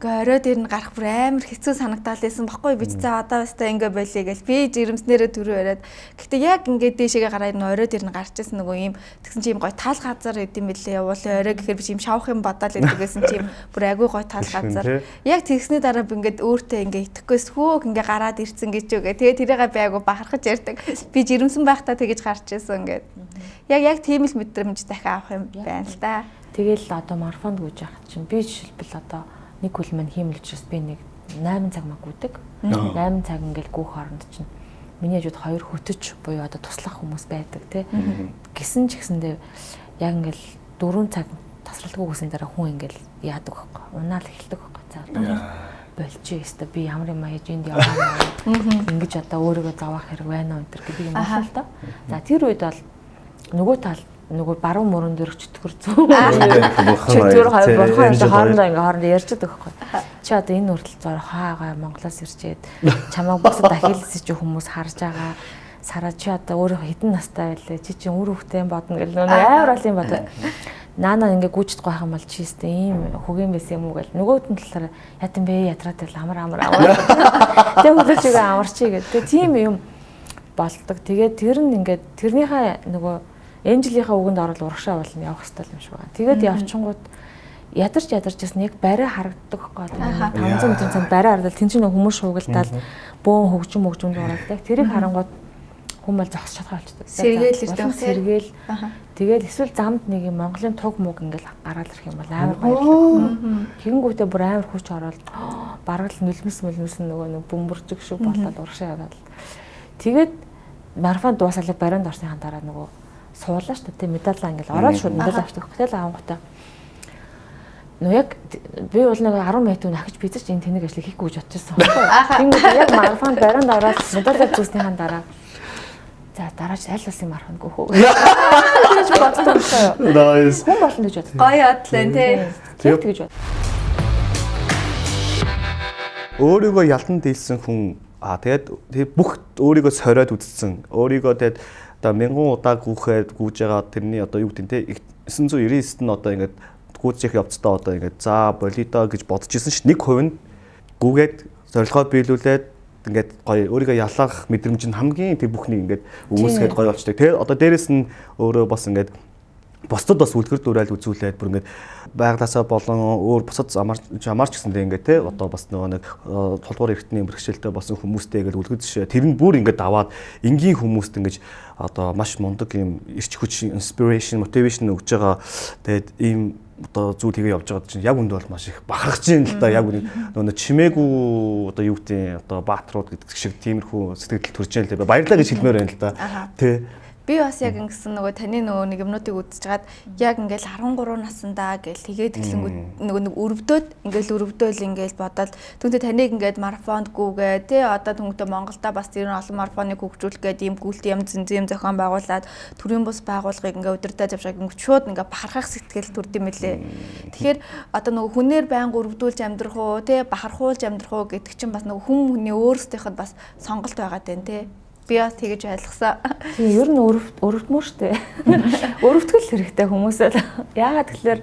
орой дээр нь гарах бүр амар хэцүү санагдаад байсан баггүй би ч за одоо баста ингээ болиё гэж би жирэмснээрээ төрөө яриад гэхдээ яг ингээ дээшээгээ гараад орой дээр нь гарч ирсэн нөгөө юм тэгсэн чи юм гой тал газар идэм билээ явуулаа орой гэхээр би юм шавах юм бодоол идэг гэсэн чи юм бүр агүй гой тал газар яг тэгсний дараа би ингээ өөртөө ингээ итгэхгүйс хөөх ингээ гараад ирсэн гэж үгээ тэгээ тэрийгээ би агүй бахархаж ярьдаг би жирэмсэн байхдаа тэгэж гарч ирсэн ингээд яг тийм л мэдрэмж дахин авах юм байна л да тэгэл одоо марафонд гүйж яхад чинь би жишээлбэл одоо нэг хөл мань хиймэлжээс би нэг 8 цаг маг гүйдэг. 8 цаг ингээл гүүх хооронд чинь миний хажууд хоёр хөтөч буюу одоо туслах хүмүүс байдаг тий. Гисэн ч гэсэндээ яг ингээл 4 цаг тасралтгүй гэсэн дараа хүн ингээл яадаг байхгүй. Унаал эхэлдэг байхгүй. За болчих ёстой би ямар юм аяж энд яваа. Ингэж одоо өөрийгөө зовоох хэрэг байна уу энэ гэдэг юм байна л да. За тэр үед бол нөгөө тал нөгөө баруун мөрөн дээр чөтгөр зүүн чөтгөр хоёр хоорондоо ингээ хоорондоо ярьж байгаа байхгүй. Чи одоо энэ хүртэл зөөр хаагаа Монголоос ирчээд чамайг босод ахилсэн чи хүмүүс харж байгаа. Сараа чи одоо өөрөө хэдэн настай байлээ. Чи чинь үр хөвгтэй бодно гэл нөгөө амар бол юм бод. Наана ингээ гүйчд гоох юм бол чи өстө ийм хөгийн байсан юм уу гэл нөгөөд нь талаараа ятан бэ ятраад байл амар. Тэг хөдөлж байгаа амарчи гэдэг. Тийм юм болдог. Тэгээд тэр нь ингээд тэрнийхээ нөгөө Энжелийнхаа үгэнд орол урагшаа болно явах хэрэгтэй юм шиг байна. Тэгээд явчингууд ядарч ясна яг барай харагддаг байхгүй. 500 метрийн цанд барай хардал тэн чинь хүмүүс шуугилдаад бөөн хөгжим дуурайдаг. Тэрийг харангууд хүмүүс зогсож чадхаа болчихдог. Сэргээл. Тэгээд эсвэл замд нэг юм Монголын туг муг ингээл гараад ирэх юм бол амар баярлалаа. Тэгэнгүүтээ бүр амар хүч ороод бараг л нүлмэс нөгөө нэг бөмбөржиг шиг болоод урагшаа яваад. Тэгээд марафон дуусаад баринд орсныхаа дараа нөгөө суулаа шүү дээ медалаа ингээл ороод шууд медаль авчихдаг. Тэгэл аавгатаа нөө яг би бол нэг 10 минут ахиж бизэж энэ тэнэг ажлыг хийхгүй гэж бодчихсон. Тэгээд яг марафон баринд ороод медаль авчихсныхаа дараа за дараач аль улсын марафон гөхөө. Тэгж бодсон шүү. Nice. Хүн болно гэж бодсон. Гоё ядлаа тий. Тэгж бод. Өөрийгөө ялдан дийлсэн хүн тэгээд бүх өөрийгөө сориод үзсэн. Өөрийгөө тэгээд одоо 1000 удаа гүйж байгаа тэрний одоо юу гэдэг те 999-т нь одоо ингээд гүйчих явцдаа одоо ингээд за болидо гэж бодож исэн ш 1% нь гүгээд зорилгоо биелүүлээд ингээд гоё өөрийгөө ялах мэдрэмж нь хамгийн тэр бүхнийг ингээд үүсгээд гоё болчтой. Тэгээ одоо дээрэс нь өөрөө бас ингээд бусдад бас үлгэр дуурайл үзүүлээд бүр ингээд байглаасаа болон өөр бусад амарч гэсэндээ ингээд те одоо бас нөгөө нэг толгуур эргэтний бэрхшээлтэй болсон хүмүүстэй ингээд үлгэр жишээ тэр нь бүр ингээд аваад энгийн хүмүүст ингээд одоо маш мундаг юм эрч хүч inspiration motivation өгж байгаа. Тэгээд ийм одоо зүйл хийгээ явж байгаа чинь яг үндэ бол маш их бахархаж байна л да. Яг нөгөө чимээгүй одоо юу гэдэг одоо баатрууд гэдэг шиг тиймэрхүү сэтгэл төрж байна л да. Баярлалаа гэж хэлмээр байна л да. Тэ би бас яг ингэсэн нөгөө таны нөгөө нэг юмнуудыг үзчихээд яг ингээл 13 наснда гэл тэгээд эхлэнгүүд нөгөө нэг өрөвдөөл ингээл бодоод түүнтэй таныг ингээд марафонд гүгээ тий одоо түүнтэй Монголда бас тэр олон марафоныг хөгжүүлэх гээд ийм гүйлт юм зэн зохион байгуулад төрийн бус байгууллагыг ингээд удирдах завшааг ингээд шууд ингээд бахархах сэтгэл төрдөм мөлий. Тэгэхээр одоо нөгөө хүнээр байнга өрөвдүүлж амьдрах уу тий бахархуулж амьдрах уу гэдэг чинь бас нөгөө хүний өөрсдийнхэд бас сонголт байгаа тань тий. Би бас тэгэж ойлгосон. Тийм ер нь өрөвдмөр штэ. Өрөвдгөл хэрэгтэй хүмүүсээ. Яагаад тэгэхээр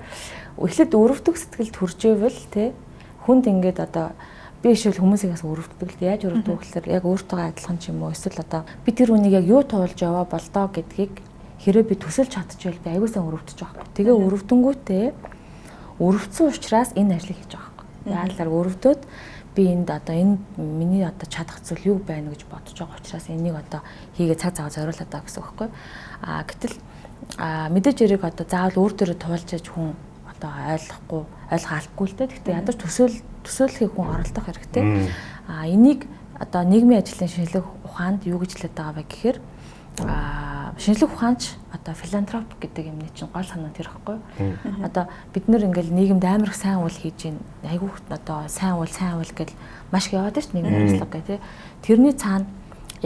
эхлээд өрөвдөх сэтгэл төржээвэл те хүнд ингээд одоо би ишвэл хүмүүсээс өрөвддөг л яаж өрөвдөх гэхээр яг өөртөө адилхан ч юм уу эсвэл одоо би тэр үнийг яг юу туулж яваа болдоо гэдгийг хэрэв би төсөлж чадчихвал би аягүй сайн өрөвдөж байгаа юм. Тэгээ өрөвдөнгүүтээ өрөвдсөн учраас энэ ажлыг хийж байгаа юм. Яагаад өрөвдөд би энд одоо энэ миний одоо чадах зүйл юу байна гэж бодож байгаа учраас энийг одоо хийгээ цаг зав зориулаад байгаа гэсэн үг байхгүй. Гэтэл мэдээж яриг одоо заавал өөр төрөд туулж яж хүн одоо ойлгох албагүй л дээ. Гэхдээ ядаж төсөөлөхийг хүн оролдох хэрэгтэй. Энийг одоо нийгмийн ажлын шинжилгээ ухаанд юу гэж хэлээд байгаа вэ гэхээр шинжлэх ухаанч одоо филантроп гэдэг юмны чинь гол санаа тэр ихгүй. Одоо бид нэр ингээл нийгэмд амар их сайн үйл хийж гин айгүй одоо сайн үйл гэл маш их яваад ш нийгмийн ажиллагаа гэх тий. Тэрний цаана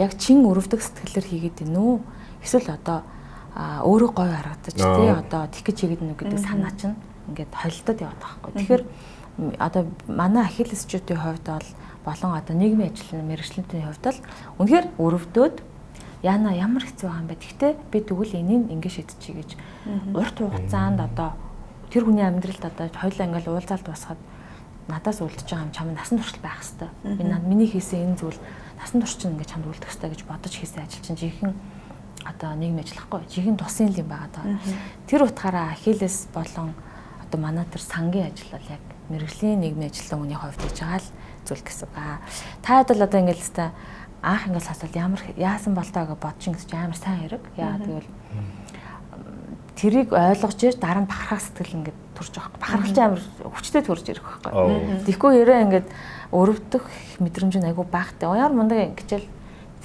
яг чин өрөвдөх сэтгэлээр хийгээд гин үү? Эсвэл одоо өөрөө гоё харагдаж тий одоо тих гэж хийгээд нүг гэдэг санаа чинь ингээд холилдод яваад байгаа байхгүй. Тэгэхээр одоо манай ахиллесчүүдийн хувьд болон одоо нийгмийн ажлын мэргэжлийн хувьд бол үнэхээр өрөвдөөд яна ямар хэцүү байгаа юм бэ? Гэхдээ би тэгвэл энийг ингэ шийдчихье гэж урт хугацаанд одоо тэр хүний амьдралд одоо хоёулаа ингээл уулзалт басахад надаас үлдэж байгаа юм чам насан туршил байх хэвээр. Миний хийсэн энэ зүйл насан турш чинь ингэ чамд үлдэх хэвээр гэж бодож хийсэн ажил чинь жинхэнэ одоо нийгмийн ажиллахгүй жинхэнэ тусын юм байгаа даа. Тэр утгаараа Ахиллес болон одоо манай тэр сангийн ажил бол яг мэргэжлийн нийгмийн ажиллагааны хүний хувьд хийж байгаа л зүйл гэсэн үг. Та хэд бол одоо ингээл хэвээр анх ингээс асуул ямар яасан болтоо гэж бодчих гэж амар сайн хэрэг. Яа тэгвэл тэрийг ойлгож ир дараа нь бахархах сэтгэл ингээд төрж байгаа. Бахархалч амар хүчтэй төрж ирэх байхгүй. Тэгэхгүй ярээ ингээд өрөвдөх мэдрэмж нь айгүй багтай. Яар мундаг ингэчэл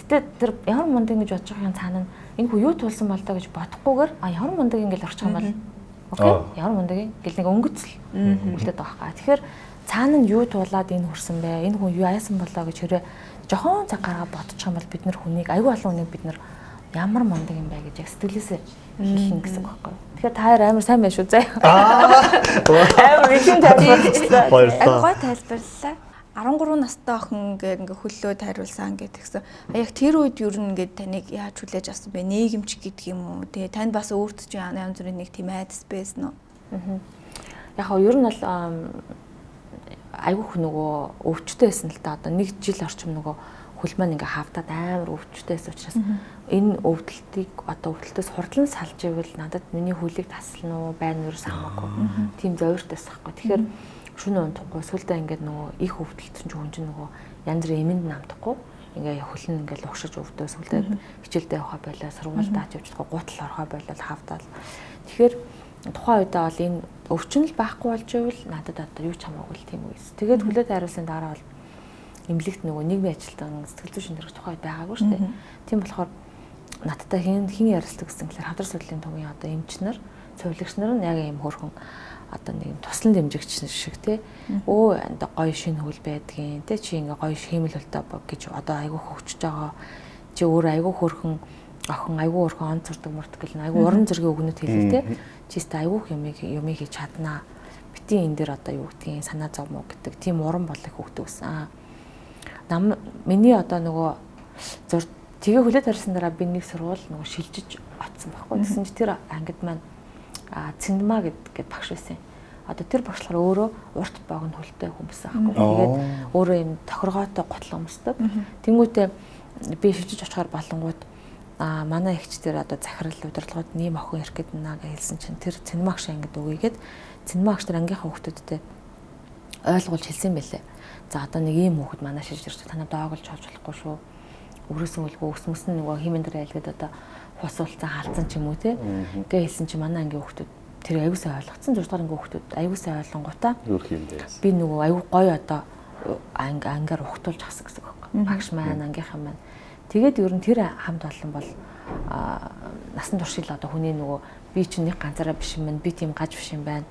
Гэтэ тэр ямар мундаг гэж бодож байгаа юм цаана энэ хүү юу тулсан бол доо гэж бодохгүйгээр ямар мундаг ингээл орчих юм бол окей ямар мундаг гэл нэг өнгөцөл үлдээд байгаа хаа. Тэгэхээр цаана нь юу туулаад энэ хүрсэн бэ? Энэ хүн юу яасан болоо гэж хэрэг жохон цаг гаргаад бодчих юм бол бид нар хүнийг аюу олон хүнийг бид нар ямар мундаг юм бэ гэж яг сэтгэлээсээ хэлнэ гэсэн үг байхгүй. Тэгэхээр та хоёр амар сайн байна шүү заяа. Амар ихэн тайлбарлалаа. Гой тайлбарлалаа. 13 настай охин ингээ хөллөө тайруулсан гэдгсэн. Яг тэр үед юу нэгэд таныг яаж хүлээж авсан бэ? Нийгэмч гэдэг юм уу? Тэгээ танд бас өөрт ч янз бүрийн нэг тийм айдас байсан уу? Яг нь ер нь бол айгүйх нөгөө өвчтөй байсан л да. Одоо 1 жил орчим нөгөө хөл маань ингээ хавтаад амар өвчтөй байсан учраас энэ өвдөлтийг одоо өвдөлтөөс хурдлан салж ивэл надад миний хөлийг таслана уу байна уу хамаагүй. Тийм зовиртойс байхгүй. Тэгэхээр шөнө унтахгүй сүлдээ ингээд нөгөө их өвдөлтсөн ч хүн чинь нөгөө янз бүрийн эмэнд намдахгүй ингээ хөлн ингээд угшиж өвдөө сүлдээ хичээлдээ явахаа болоо сургуульд аач явчихгүй гутал орохоо болоо хавтаал. Тэгэхээр тухайн үедээ бол энэ өвчнөл байхгүй болж ивэл надад одоо юу ч хамаагүй л тийм үгээс. Тэгээд хөлөө тайруулсан дараа бол эмнэлэгт нөгөө нийгмийн ажилтан сэтгэл зүйн шинжлэх тухайд байгаагүй шүү дээ. Тийм болохоор надтай хин ярилцдаг гэсэн гэхээр Хавдар судлалын төвийн одоо эмч нар, цувилагч нар нь яг ийм хөрхөн одоо нэг туслан дэмжигч шиг тий. Өө гоё шинэ хөл байдгийн тий чи ингээ гоё хиймэл хөлтэй гэж одоо айгүй хөвчөж байгаа. Чи өөр айгүй хөрхөн охин айгүй хөрхөн он цурдаг мурдаг гэл айгүй уран зургийн өгнөд хэлээ тий. Чи өстэй айгүй юмыг хийж чаднаа. Битийн энэ дээр одоо юу гэдгийг санаа зов мó гэдэг тийм уран болыг хөгдөг гэсэн. Миний одоо нөгөө тэгээ хүлээд харсан дараа би нэг сургууль нөгөө шилжиж очсон байхгүй. Тэгсэн чи тэр ангид маань Цэндмаа гэдэг багш байсан. Одоо тэр багш болохоор өөрөө урт богино хөлтэй хүмүүс байхгүй. Тэгээд өөрөө юм тохиргоотой готлон өмсдөг. Тэнгүүтээ би шилжиж очихоор болонгууд манай эгч тэр одоо захирал удирдлагууд нэм охин ирэх гээд наа гэж хэлсэн чинь тэр Цэндмаа багш ангид өгөөгээд Цэндмаа багш тэр ангийнхаа хүүхдүүдтэй ойлгуулж хэлсэн байлээ. За одоо нэг ийм хүүхэд манай шилж ирж танаа доогуулж авч болохгүй шүү. Өрөөсөн үлгөө өсмөс нь нөгөө химэн дээр айлгээд одоо хусуулцсан хаалцсан ч юм уу те. Гээ хэлсэн чи манай ангийн хүүхдүүд тэр аягүй сайн ойлгоцсон 6 дугаар ангийн хүүхдүүд аягүй сайн ойлгонгуудаа юу юм бэ? Би нөгөө аягүй гоё одоо ангиар ухтуулж хасах гэсэн үг байхгүй. Багш маань ангийнхан маань. Тэгээд ер нь тэр хамт олон бол насан туршил одоо хүний нөгөө би чинь нэг ганцаараа биш юм би тийм гаж биш юм байна.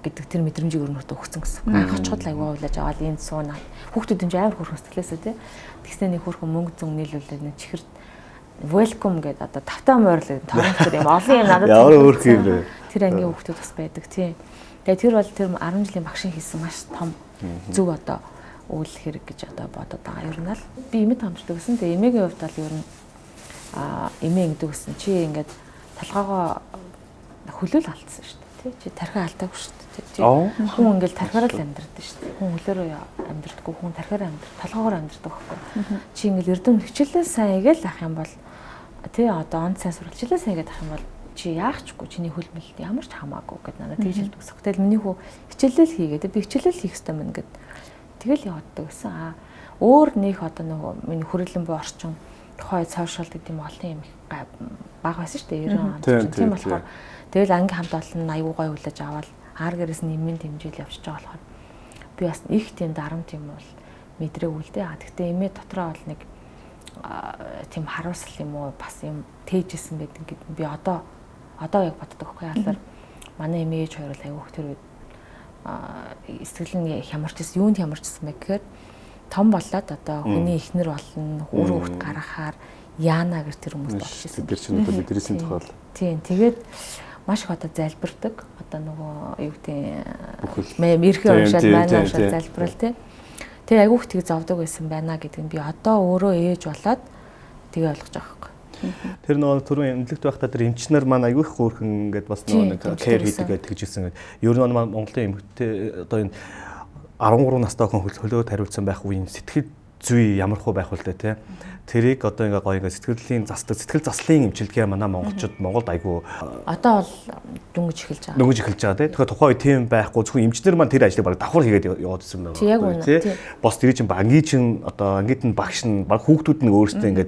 Гэдэг тэр мэдрэмжийг өрнөтө өгсөн гэсэн. Анх очиход аягүй хавлаж аваад энд сууна. Хүүхдүүд энэ амар хөрх сэтгэлээсээ тий. Тэгснэ нэг хөрхөн мөнгө зүүн нийлүүлээд нэг чихэр welcome гэдэг одоо тавтаа морил торонтор юм олон юм надад ямар өөрх юм бэ? Тэр ангийн хүүхдүүд бас байдаг тий. Тэгээ тэр бол тэр 10 жилийн багшийн хийсэн маш том зөв одоо үйл хэрэг гэж одоо бодоод байгаа. Ер нь л би эмээ хамждаг гэсэн. Тэгээ эмээгийн хувьд бол ер нь эмээ ингэдэг гэсэн. Чи ингээд толгоогоо хөлөөл алдсан шүү дээ. Чи тархиа алдаагүй шүү дээ. Хүн ингээл тархиараа л амьдрдаг шүү дээ. Хүн хөлөөрөө амьдрдаггүй, хүн тархиараа амьдрдаг, толгоогоор амьдрдаг байхгүй. Чи ингээл эрдэм хичээлээ сайн игээл ах юм бол тий одоо онд сайн сурал хичээлээ сайн игээд ах юм бол чи яахчгүй чиний хөлмөлд ямар ч хамаагүй гэд надад тэгж хэлдэг гэсэн. Тэгэл миний хүү хичээлээ л хийгээд би хичээлээ л хийх хэрэгтэй мэн гэд тэгэл явааддаг гэсэн. Өөр нэг одоо нөгөө миний хүрээлэн буй орчин тухай сошиал гэдэг юм олон юм баг байсан шүү дээ. 90 он. Тийм болохоор тэгэл анги хамт олон аюу гой хүлээж аваад аар гэрээс нэмэн дэмжил явчихж байгаа болохоор би бас их тийм дарамт юм бол мэдрээгүй л дээ. Гэхдээ эмээ дотроо бол нэг тийм харуулсал юм уу бас юм тээжсэн байдаг гэдэг би одоо яг боддог байхгүй яалаар манай эмээ ээж хоёр л аюу хөх тэр үед сэтгэл нь хямарчсан юунд хямарчсан бэ гэхээр том болоод одоо хүний эхнэр болно өөрөө хөвт гаргахаар яана гэж тэр хүмүүс болж ирсэн. Тэр чинь одоо бидний тухай л. Тийм тэгээд маш их одоо залбирдаг одоо нөгөө юу гэдэг мэрхэн уншаад манай уншаад залбирал тий. Тэгээ айгүйх тийг зовдөг байсан байна гэдэг нь би одоо өөрөө ээж болоод тэгээ ойлгож байгаа хэрэг. Тэр нөгөө түрүүн эмнэлэгт байхдаа тэр эмчнэр маань айгүйх хөөрхөн ингээд бас нөгөө нэг care хийдэг тэгжсэн. Ер нь Монголын эмэгтэй одоо энэ 13 настай охин хөлөө тариулсан байх үеийн сэтгэл зүй ямар хөө байх вэ те. Тэрийг одоо ингээ гоё ингээ сэтгэл заслын эмчилгээ манай монголчууд Монголд айгүй одоо бол дөнгөж эхэлж байгаа. Дөнгөж эхэлж байгаа те. Тэгэхээр тухайн үе тийм байхгүй зөвхөн эмчнэр маань тэр ажлыг баг давхар хийгээд яваад ирсэн байна. Тий. Бос тэр чинь ангийн чинь одоо ангид нь багш нь баг хүүхдүүд нь өөрсдөө ингээ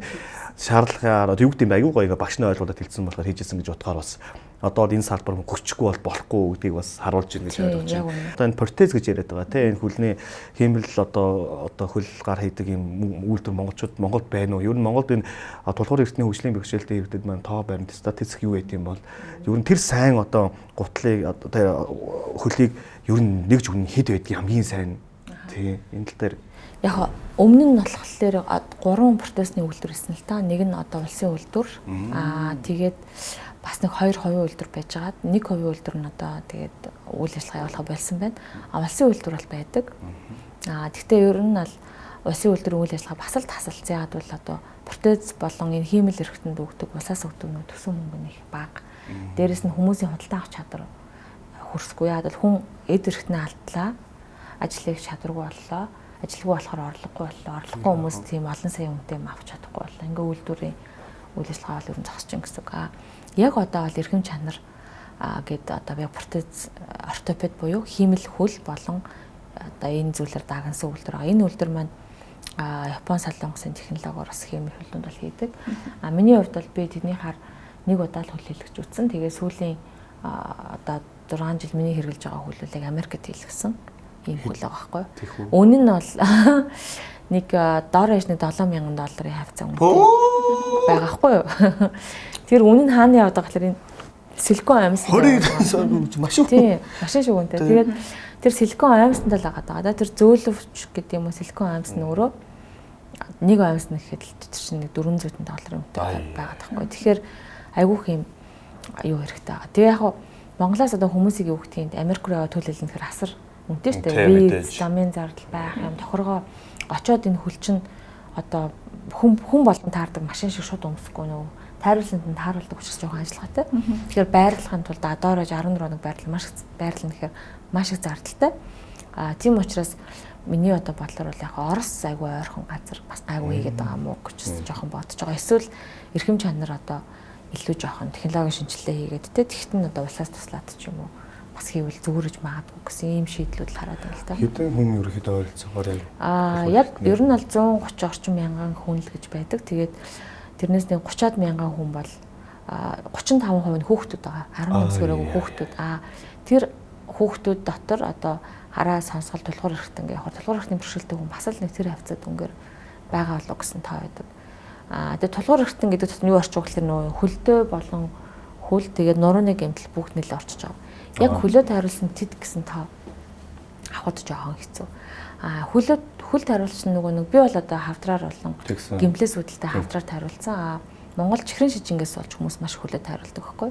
шаардлагаар одоо юу гэдэг юм аюу гоё багш нар ойлгуулад хэлсэн болохоор хийжсэн гэж бодохоор бас одоо энэ салбар гөрчихгүй бол болохгүй гэдгийг бас харуулж ирнэ гэж ойлгож байна. Одоо энэ протез гэж яриад байгаа тийм энэ хүлний хиймэл одоо хөл гар хийдэг юм үйлдвэр Монголд байна уу? Ер нь Монголд энэ тулгуур эртний хөгжлийн бэрхшээлтэй хэвдэд маань тоо баримт статистик юу байт юм бол ер нь тэр сайн одоо гутлыг одоо хөлийг ер нь нэг жүгний хэд байдгийг хамгийн сайн тийм энэ тал дээр яг өмнө нь болохоор 3 протезны үйлдвэр ирсэн л та. Нэг нь одоо улсын үйлдвэр тэгээд бас нэг 2 хувийн үйлдвэр байж байгаад нэг хувийн үйлдвэр нь одоо тэгээд үйл ажиллагаа явуулах болсон байна. Улсын үйлдвэр бол байдаг. Тэгтээ ер нь бол улсын үйлдвэрийн үйл ажиллагаа бас л тасалцсан. Ягаад бол одоо протез болон энэ хиймэл эрхтэнд өгдөг улсаас өгдөг нөө төсөв мөнгө их бага. Дээрээс нь хүмүүсийн худалдаа авах чадвар хүрсэхгүй. Ягаад бол хүн эд эрхтнээ алдлаа. Ажлыг чадваргүй боллоо. Ажилгүй болохоор орлогогүй боллоо. Орлогогүй хүмүүс тийм олон сая үнэтэй авч чадахгүй боллоо. Ингээ үйлдвэрийн үйл ажиллагаа бол ер нь зогсож ин гэсэн үг. Яг одоо бол эрхэм чанар гээд одоо яг протез ортопед буюу хиймэл хөл болон одоо энэ зүйлээр дагнсан үйлдвэр байгаа. Энэ үйлдвэр маань Япон солонгосын технологиор бас хиймэл хөлөнд бол хийдэг. Миний хувьд бол би тэднийхаар нэг удаа л хөл хийлгэж үзсэн. Тэгээ сүүлийн одоо 6 жил миний хэрэгжилж байгаа хөлийг Америкт хийлгэсэн. Ийм хөл байгаа байхгүй. Үнэ нь бол нэг доор хажны $7,000 хавцаа үнэтэй байгаа байхгүй юу? Тэр үнэ нь хаана яваад байгаа гэхээр энэ силикон аймс машин. Тийм, машин шиг үнэтэй. Тэгээд тэр силикон аймсанд л байгаа даа. Тэр зөөлөвч гэдэг юм уу силикон аймс нь өөрөө нэг аймс нь гэхэд л тэр чинь $400 үнэтэй байгаа байхгүй. Тэгэхээр айгүйх юм юу хэрэгтэй байгаа. Тэгээ яг Монголоос одоо хүмүүсийг юу гэх юм Америк руу яваад төлөөлнө гэхээр асар үнэтэй шүү дээ. Виз, замын зардал байх юм тохиргоо очоод энэ хөл чинь одоо хүн болгон таардаг машин шиг шууд өмсөхгүй нөө тайруулсанд нь тааруулдаг учраас жоохон ажиллагаатай. Тэгэхээр байрлахын тулд доорож 14 хоног байрлал байрлана гэхээр маш их зардалтай. Тийм учраас миний одоо бодлоор бол яг Орос айгүй ойрхон газар бас гайгүй хийгээд байгаа мó гэж жоохон бодож байгаа. Эсвэл эрхэм чанар одоо илүү жоохон технологийн шинжилгээ хийгээд тэгтэн одоо улсаас туслаад ч юм уу бас хийвэл зүгээрж магадгүй гэсэн ийм шийдлүүд хараад байна л да. Хэдэн хүн ерөөхдөө ойролцоогоор яг ер нь бол 130 орчим мянган хүн л гэж байдаг. Тэгээд тэрнээс нэг 30-аад мянган хүн бол 35% нь хүүхдүүд байгаа. 18 хүрээгүй хүүхдүүд. Тэр хүүхдүүд дотор одоо хараа сонсгол тулгуур эрхтэн гэх яг тулгуур эрхтний бэрхшээлтэй хүн бас л нэг тэр хавцад үнгээр байгаа болоо гэсэн тоо байдаг. Тэгээд тулгуур эрхтэн гэдэг нь юу орчих вэ гэхээр нөө хөлдөө болон хөл тэгээд нурууны гэмтэл бүгд нэлээ орчиж байгаа. Яг хөлөө тайруулсан тэд гэсэн тоо авахд жоохон хэцүү. Хөл тайруулсан нөгөө нэг би бол одоо хавдраар болон гимлээс үүдэлтэй хавдраар тайруулсан. Монгол чихрийн шижингээс болж хүмүүс маш хөлөө тайруулдаг байхгүй.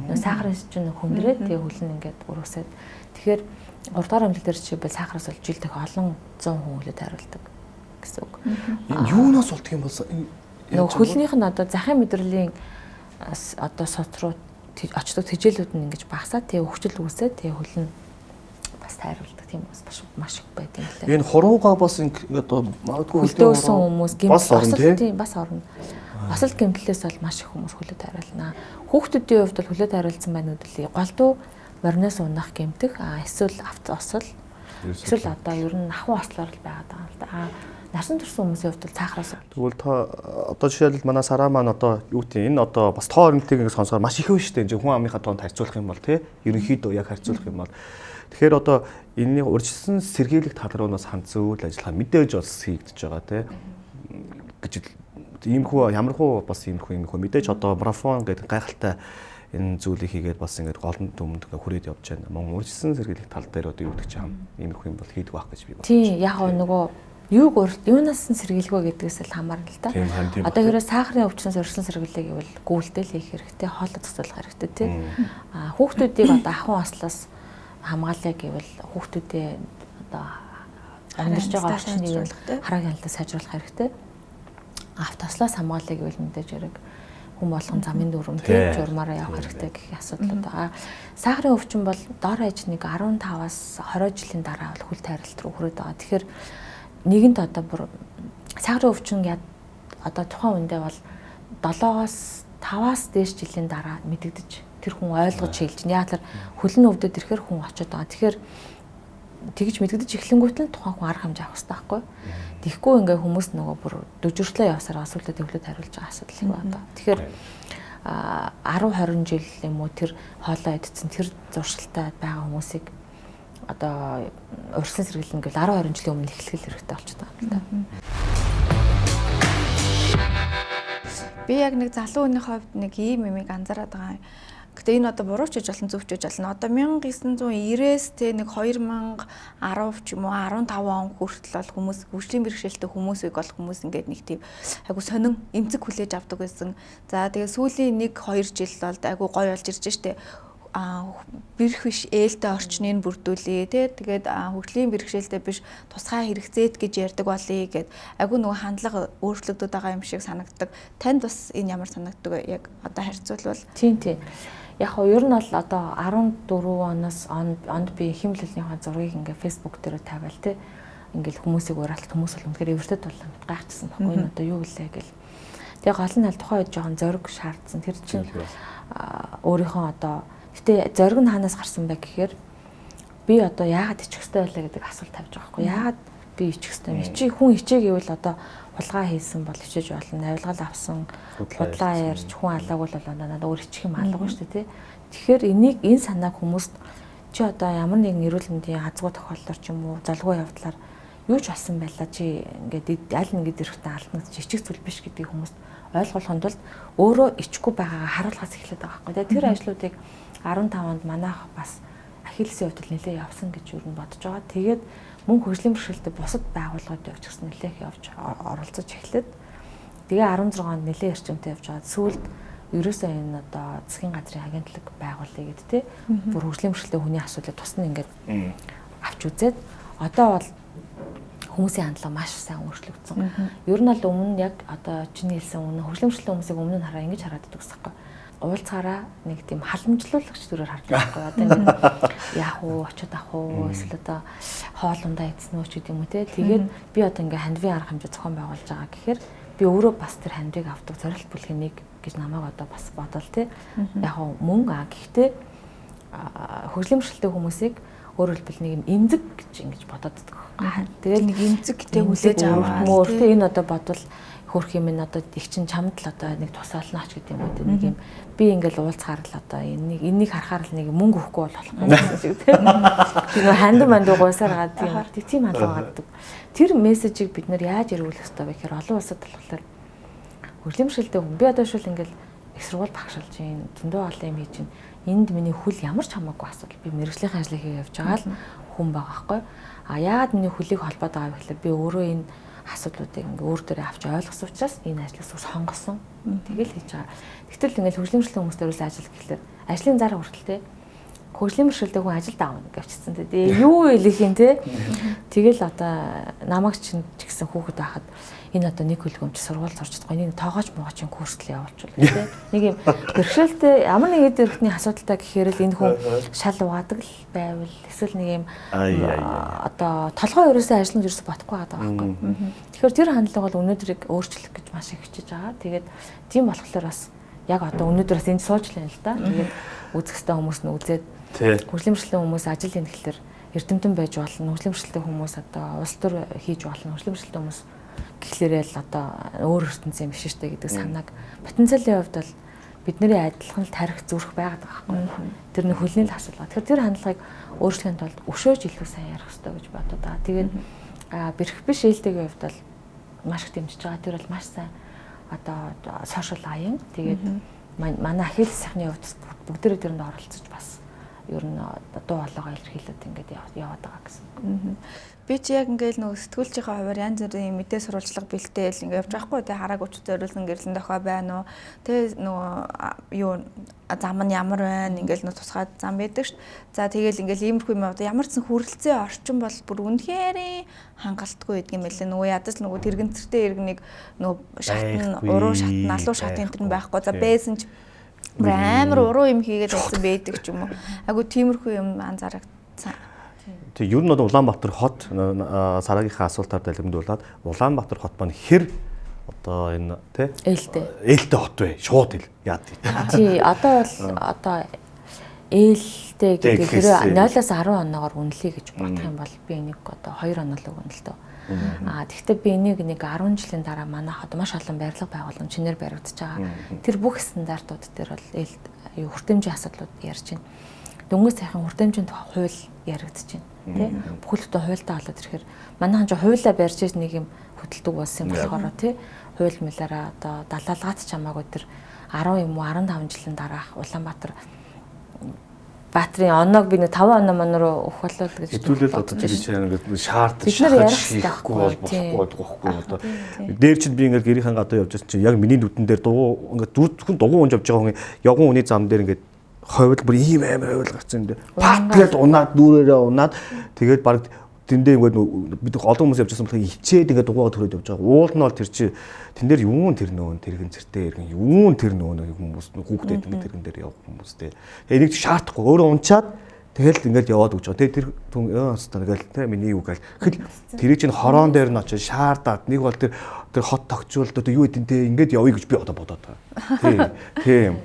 Нөгөө сахарын шижин хөмдрээд тэгээ хөл нь ингээд өрөөсөд. Тэгэхээр 3 дахь амжилт дээр чи бол сахараас болж жилдэх олон 100 хүн хөлөө тайруулдаг гэсэн үг. Юунаас болдго юм болсон? Нөгөө хөлнийх нь одоо захын мэдрэлийн одоо сот руу очдог тэжээлүүд нь ингэж багасаад тэгээ хөвчл үүсээд тэгээ хөл нь бас тайруулдаг тийм бас маш их байдаг юм лээ. Энэ хуруугаа бас ингээд магадгүй хөлдөөсөн хүмүүс гэмтэл бас орно. Осол гэмтлээс бол маш их хүмүүс хөлөө тайруулна. Хүүхдүүдийн хувьд бол хөлөө тайруулсан байна үгүй голдуу мориноос унах гэмтэх эсвэл осол эсвэл одоо ер нь ахуй ослоор л байгаад байгаа юм л да. Насан турш хүмүүсийн хувьд бол цаахраас. Тэгвэл та одоо жишээлбэл манай Сараа маань одоо юу гэдэг энэ одоо бас тоо оронтыг сонсохоор маш их өв штэ. Хүн амынхаа тоонд харьцуулах юм бол тий ерөнхийдөө яг харьцуулах юм бол тэгэхээр одоо энэний урьдчилсан сэргийлэх тал руугаас хандсан үйл ажиллагаа мэдээж бас хийгдэж байгаа тий гэж иймэрхүү ямархуу бас иймэрхүү мэдээж одоо марафон гэдэг гайхалтай энэ зүйлийг хийгээд бас ингээд голон дүмд хүрээд явж байна. Мөн урьдчилсан сэргийлэх тал дээр одоо юу гэдэг чинь иймэрхүү юм бол хийдэг байх гэж би бодож байна. Тийм яг нөгөө юунаас нь сэргийлгөө гэдгээс л хамаарна л да. Одоо хэрэг сахарын өвчнөөс урьдчилсан сэргийлэх гэвэл гүйлтэл хийх хэрэгтэй, хоолой цэцүүлэх хэрэгтэй тий. Хүүхдүүдийг одоо ахуйн ослоос хамгаалъя гэвэл хүүхдүүдээ одоо амьдарч байгаа орчныг хараа хяналтаа сайжруулах хэрэгтэй. Автослоос хамгаалъя гэвэл мэдээж хэрэг хүн болгон замын дүрм тий журмаараа явах хэрэгтэй гэх асуудлууд байгаа. Сахарын өвчин бол доор хаяж нэг 15-аас 20 жилийн дараа бол хөл тайралт руу хүрээд байгаа. Тэгэхээр нэгэнт одоо бүр сахарын өвчин одоо тухайн үндэ бол 7-оос 5-аас дээш жилийн дараа мэдэгдэж тэр хүн ойлгож хэлж байна. Яг л хөлн өвдөд ирэхээр хүн очиод байгаа. Тэгэхээр тэгж мэдгдэж эхлэнгүүт л тухайн хүн арга хэмжээ авах хэрэгтэй байхгүй. Тэгэхгүй ингээ хүмүүс нөгөө бүр дөжөртлөө явсараа асуултад төвлөд хариулж байгаа асуудал юм байна. Тэгэхээр 10 20 жил юм уу тэр хоолоо идсэн тэр зуршилтай байгаа хүмүүсийг одоо урьдчилан сэргийлнэ гэвэл 10 20 жилийн өмнө эхлэх хэрэгтэй болчиход байгаа юм л да. Би яг нэг залуу хүний хувьд нэг ийм юмыг анзаараад байгаа. Гэтэ энэ одоо буруу ч гэж болно зөв ч гэж болно. Одоо 1990-ээс те нэг 2010 ч юм уу 15 он хүртэл бол хүмүүс хөгжлийн бэрхшээлтэй хүмүүсийг бол хүмүүс ингээд нэг тийм айгу сонин эмзэг хүлээж авдаг байсан. За тэгээ сүүлийн 1-2 жил бол айгу гоё болж ирж штэ. Бэрх биш ээлтэй орчныг бүрдүүлээ тий. Тэгээд хөгжлийн бэрхшээлтэй биш тусгай хэрэгцээт гэж ярьдаг болъё гэд айгүй нөгөө хандлага өөрчлөгдөд байгаа юм шиг санагддаг. Танд бас энэ ямар санагддаг вэ? Яг одоо харьцуулбал. Тийм. Яг хоо ер нь бол одоо 14 оноос онд би химлэлийнхаа зургийг ингээ фэйсбુક дээр тавиал тий. Ингээл хүмүүсийг ууралт хүмүүс бол үнэхээр эвэртэд болон гайхчихсан баггүй энэ одоо юу гэлээ гэл. Тэгээ гол нь аль тухайн үед жоохон зориг шаардсан. Тэр чинь өөрийнхөө одоо гэтээ зориг нь хаанаас гарсан бэ гэхээр би одоо яагаад ичих ёстой байлаа гэдэг асуулт тавьж байгаа байхгүй. Яагаад би ичих ёстой юм? Чи хүн ичээ гэвэл одоо хулгай хийсэн бол ичээж болно. Навилгал авсан, худлаа ярьж хүн алаагүй бол надад өөр ичих юм алгагүй шүү дээ тий. Тэгэхээр энэ санааг хүмүүст чи одоо ямар нэгэн эрүүл мэндийн хазгуу тохиолдолд ч юм уу залгуу явдлаар юу ч болсон байлаа чи ингээд аль нэгэд ирэхтээ алдна гэж ичих зүйл биш гэдгийг хүмүүст ойлгуулахын тулд өөрөө ичихгүй байгаагаа харуулхаас эхлэдэг байгаа байхгүй. Тэр ажлуудыг 15 онд манайх бас ахиллесийн хувьд нэлээд явсан гэж юу бодож байгаа. Тэгээд мөн хөгжлийн бэрхшээлтэй бусад байгууллагууд явж гисэн нэлээд явж оролцож эхлээд тэгээ 16 онд нэлээд эрчимтэй явж байгаа. Сүүлд ерөөсөө энэ одоо засгийн газрын агентлаг байгуулъя гэд тэ бүр хөгжлийн бэрхшээлтэй хүний асуудлыг тусна ингээд авч үзээд одоо бол хүмүүсийн хандлага маш сайн өөрчлөгдсөн. Ер нь бол өмнө яг одоо чиний хэлсэн өмнө хөгжлийн бэрхшээлтэй хүмүүсийг өмнө нь ingэж хараад байдаг гэсэн юм. Уулзгаараа нэг тийм халамжлуулагч төрөөр хардаг байхгүй. Одоо ингээд яах вэ, очиод авах уу, эсвэл одоо хоолундаа эцэн үү ч гэдэг юм уу те. Тэгээд би одоо ингээд хандвийн арга хэмжээ зохион байгуулж байгаа гэхээр би өөрөө бас тэр хандвийг авдаг зорилт бүлгэнийг гэж намайг одоо бас бодвол те. Яг мөн гэхдээ хөгжлийн бэрхшээлтэй хүмүүсийг өөрөөр хэлбэл нэг юм эмзэг гэж ингэж бодоод байгаа. Тэгээд нэг эмзэгтэй хүлээж аваад өөртөө энэ одоо бодвол хөрх юм энэ одоо их чин чамд л одоо нэг тусаалнаач гэдэг юм уу нэг юм би ингээл уулзахаар л одоо энийг харахаар л нэг мөнгө өгөхгүй болох юм шиг тийм нэг хандам мандуу гойсаар гад тийм хаалга гадаг тэр мессежийг бид нэр яаж эргүүлэх ёстой вэ гэхээр олон улсад болохоор хөгжлийн бэрхшээлтэй хүн би одоо шил ингээл их сургууль багшилж гин зөндөө олон юм хийж гин энд миний хүл ямар ч хамаагүй асуудал би мэрэгжлийн ажлыг хийж явж байгаа л хүн байгаа байхгүй яагаад миний хөлийг холбоод байгаа вэ гэхээр би өөрөө энэ асуудлуудыг ингээ өөр дөрөө авч ойлгосон учраас энэ ажлаас ус хонгосон. Тэгэл хийж байгаа. Тэгтэл ингээл хөгжлийн бэрхшээлтэй хүмүүстэй ерөөсөө ажил гэхэлэр ажлын зар хүртэлтэй хөгжлийн бэрхшээлтэй хүн ажилд аавна гэвчсэн тэ. Юу хэлэх юм те. Тэгэл одоо намайг ч гэсэн хүүхэд байхад энэ одоо нэг хөлгөмч сургууль сурч чадахгүй нэг тоогооч моогооч курсэл явуулчихвал те. Нэг юм бэрхшээлтэй ямар нэг эд өрхтний асуудалтай гэхээр л энэ хүн шал угаадаг л байвал эсвэл нэг юм одоо толгой ерөөсөө ажиллаж ерөөсөө бодохгүй байгаа байхгүй. Тэгэхээр тэр хандлага бол өнөөдрийг өөрчлөх гэж маш их хичээж байгаа. Тэгээд тийм болохоор бас яг одоо өнөөдөр бас энд сууж лээ л да. Тэгээд үзэх хэвээр хүмүүс нь үзээд хөгжлийн бэрхшээлтэй хүмүүс ажил хийх гэхэлэр эрдэмтэн байж болно. Хөгжлийн бэрхшээлтэй хүмүүс одоо улс төр хийж болно. Хөгжлийн бэрхшээлтэй хүмүүс гэхлээрээ л одоо өөр ертөнцийн биш штэ гэдэг санааг потенциалын хувьд бол бидний адилхан л тарих зүрх байгаад байгаа байхгүй. Тэр нэг хөлний л асуудал. Тэгэхээр тэр хандлагыг өөрчлөхийн тулд өшөөж илүү сайн ярих хэрэгтэй гэж бодод байгаа. Тэгээд бэрх биш ээлтэйгийн хувьд бол маш их дэмжиж байгаа. Тэр бол маш сайн одоо сошиал аян. Тэгээд манай ахийлс сайхны хувьд бүгдээрээ тэрэнд оролцож бас ер нь дуу хоолойгоо илэрхийлээд ингээд яваад байгаа гэсэн. Би чи яг ингээл нөгөө сэтгүүлчийнхаа хуваар янз бүрийн мэдээ сурвалжлага бэлтээл ингээд явж байгаа хгүй тий хараагүй ч зориулсан гэрлэн дохой байна уу тий нөгөө юу зам нь ямар байна ингээл нөгөө тусгай зам байдаг шүү. За тэгэл ингээл иймэрхүү юм одоо ямар ч сан хүрэлцээ орчин бол бүр үнэхээр хангалтгүй гэдэг юм лээ. Нөгөө ядаж нөгөө тэрэгэнцэртэй иргэнийг нөгөө шатн уруу шатн алуу шат энэ төр байхгүй. За байсан ч амар уруу юм хийгээд байсан байдаг ч юм уу. Айгу тиймэрхүү юм анзаарагцсан. Тэг ер нь Улаанбаатар хот сараагийнхаа асуултаар далимдуулаад Улаанбаатар хот маань хэр одоо энэ тий ээлтэй хот вэ? Шууд хэл яа тий. Тий одоо бол одоо ээлтэй гэдэг хэрэг 0-аас 10 оноогоор үнэлье гэж бодох юм бол би энийг одоо 2 оноо л өгнө л дөө. Тэгэхдээ би энийг 10 жилийн дараа манайх одоо маш олон барилга байгууллагын чинээр баригдаж байгаа. Тэр бүх стандартууд дээр бол хүртээмжийн асуудлууд ярьж байна. Дөнгөж сайхан хүртээмжийн тухай хууль яригдаж байна. Тэ бүхэлдээ хуультай болоод ирэхээр манайхан ч хуулиа барьж ирсэн нэг юм хөдөлдөг болсон болохоор тий хууль мэлаараа одоо далаалгаад ч хамаагүй тэр 10 юм уу 15 жилийн дараах Улаанбаатар Баатрийн оноог би 5 оноо мөн руу өгөх болол гэж хэвлэл одоо чи ингээд шаардаж шахахгүй бол болохгүй одоо дээр чинь би ингээд гэрийнхэн гадаа явж байсан чинь яг миний нүдэн дээр дугуй ингээд зөвхөн дугуй унж явж байгаа хүн явган хүний зам дээр ингээд хойвол бүр ийм амар хойвол гарсан юм дээр пат тэгээд унаад дүүрээрээ унаад тэгээд баг тэндээ ингээд бид олон хүмүүс явж байсан болохоор ичээд ингээд дугуйгаа төрөөд явж байгаа. Уул нь бол тэр чи тэн дээр юун тэр нөөн тэрхэн зэртэй иргэн юун тэр нөөн хүмүүс хүүхдэд ингээд тэрхэн дээр явах хүмүүстэй. Энийг шаардахгүй өөрөө унчаад тэгэл ингээд яваад өгч байгаа. Тэр түн тэгэл тэ миний юу гэл тэрийг чинь хороон дээр нь очиж шаардаад нэг бол тэр хот тогтчулд одоо юу гэдэг те ингээд явъя гэж би одоо бодоод байгаа. Тийм.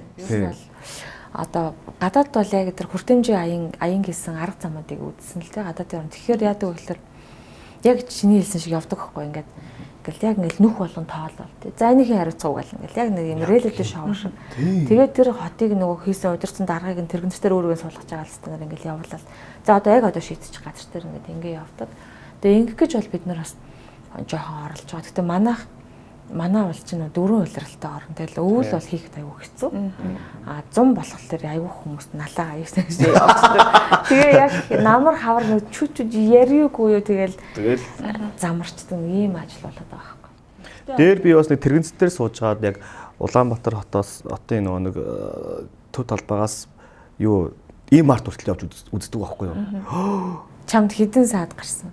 Одоо гадаад бол яг тэр хүртээмжийн аян гэсэн арга замуудыг үзсэн л дээ гадаад юм. Тэгэхээр яадаг вэ гэхээр яг чиний хэлсэн шиг явдаг байхгүй ингээд яг ингээд нүх болгон тоолол тий. За энийхээ хариуцгаа угаал ингээд яг нэг юм reality show шиг. Тэгээд тэр хотыг нөгөө хийсэн удирсан даргаыг нь тэрэгнэр өөргөө суулгаж байгаа л стандаар ингээд явуулаад. За одоо яг одоо шийдчих газар дээр ингээд явдаг. Тэгээ ингэх гэж бол бид нар бас жоохон оролж байгаа. Гэтэ манай бол чинь 4 улиралтай орн. Тэгэл өвөл бол хийх аюу хэцүү. 100 болохоор аюу хүмүүс налаа аюусан гэж явчихдаг. Тэгээ яг намар хавар нүд чүчж яриугүй юу тэгэл замарчдаг ийм ажил болоод байгаа байхгүй. Дээр би бас нэг тэрэгнцээр суужгаад яг Улаанбаатар хотын нөгөө нэг төв талбайгаас юу ийм арт хүртэл явж үздэг байхгүй юу? Чамд хэдэн саад гарсан?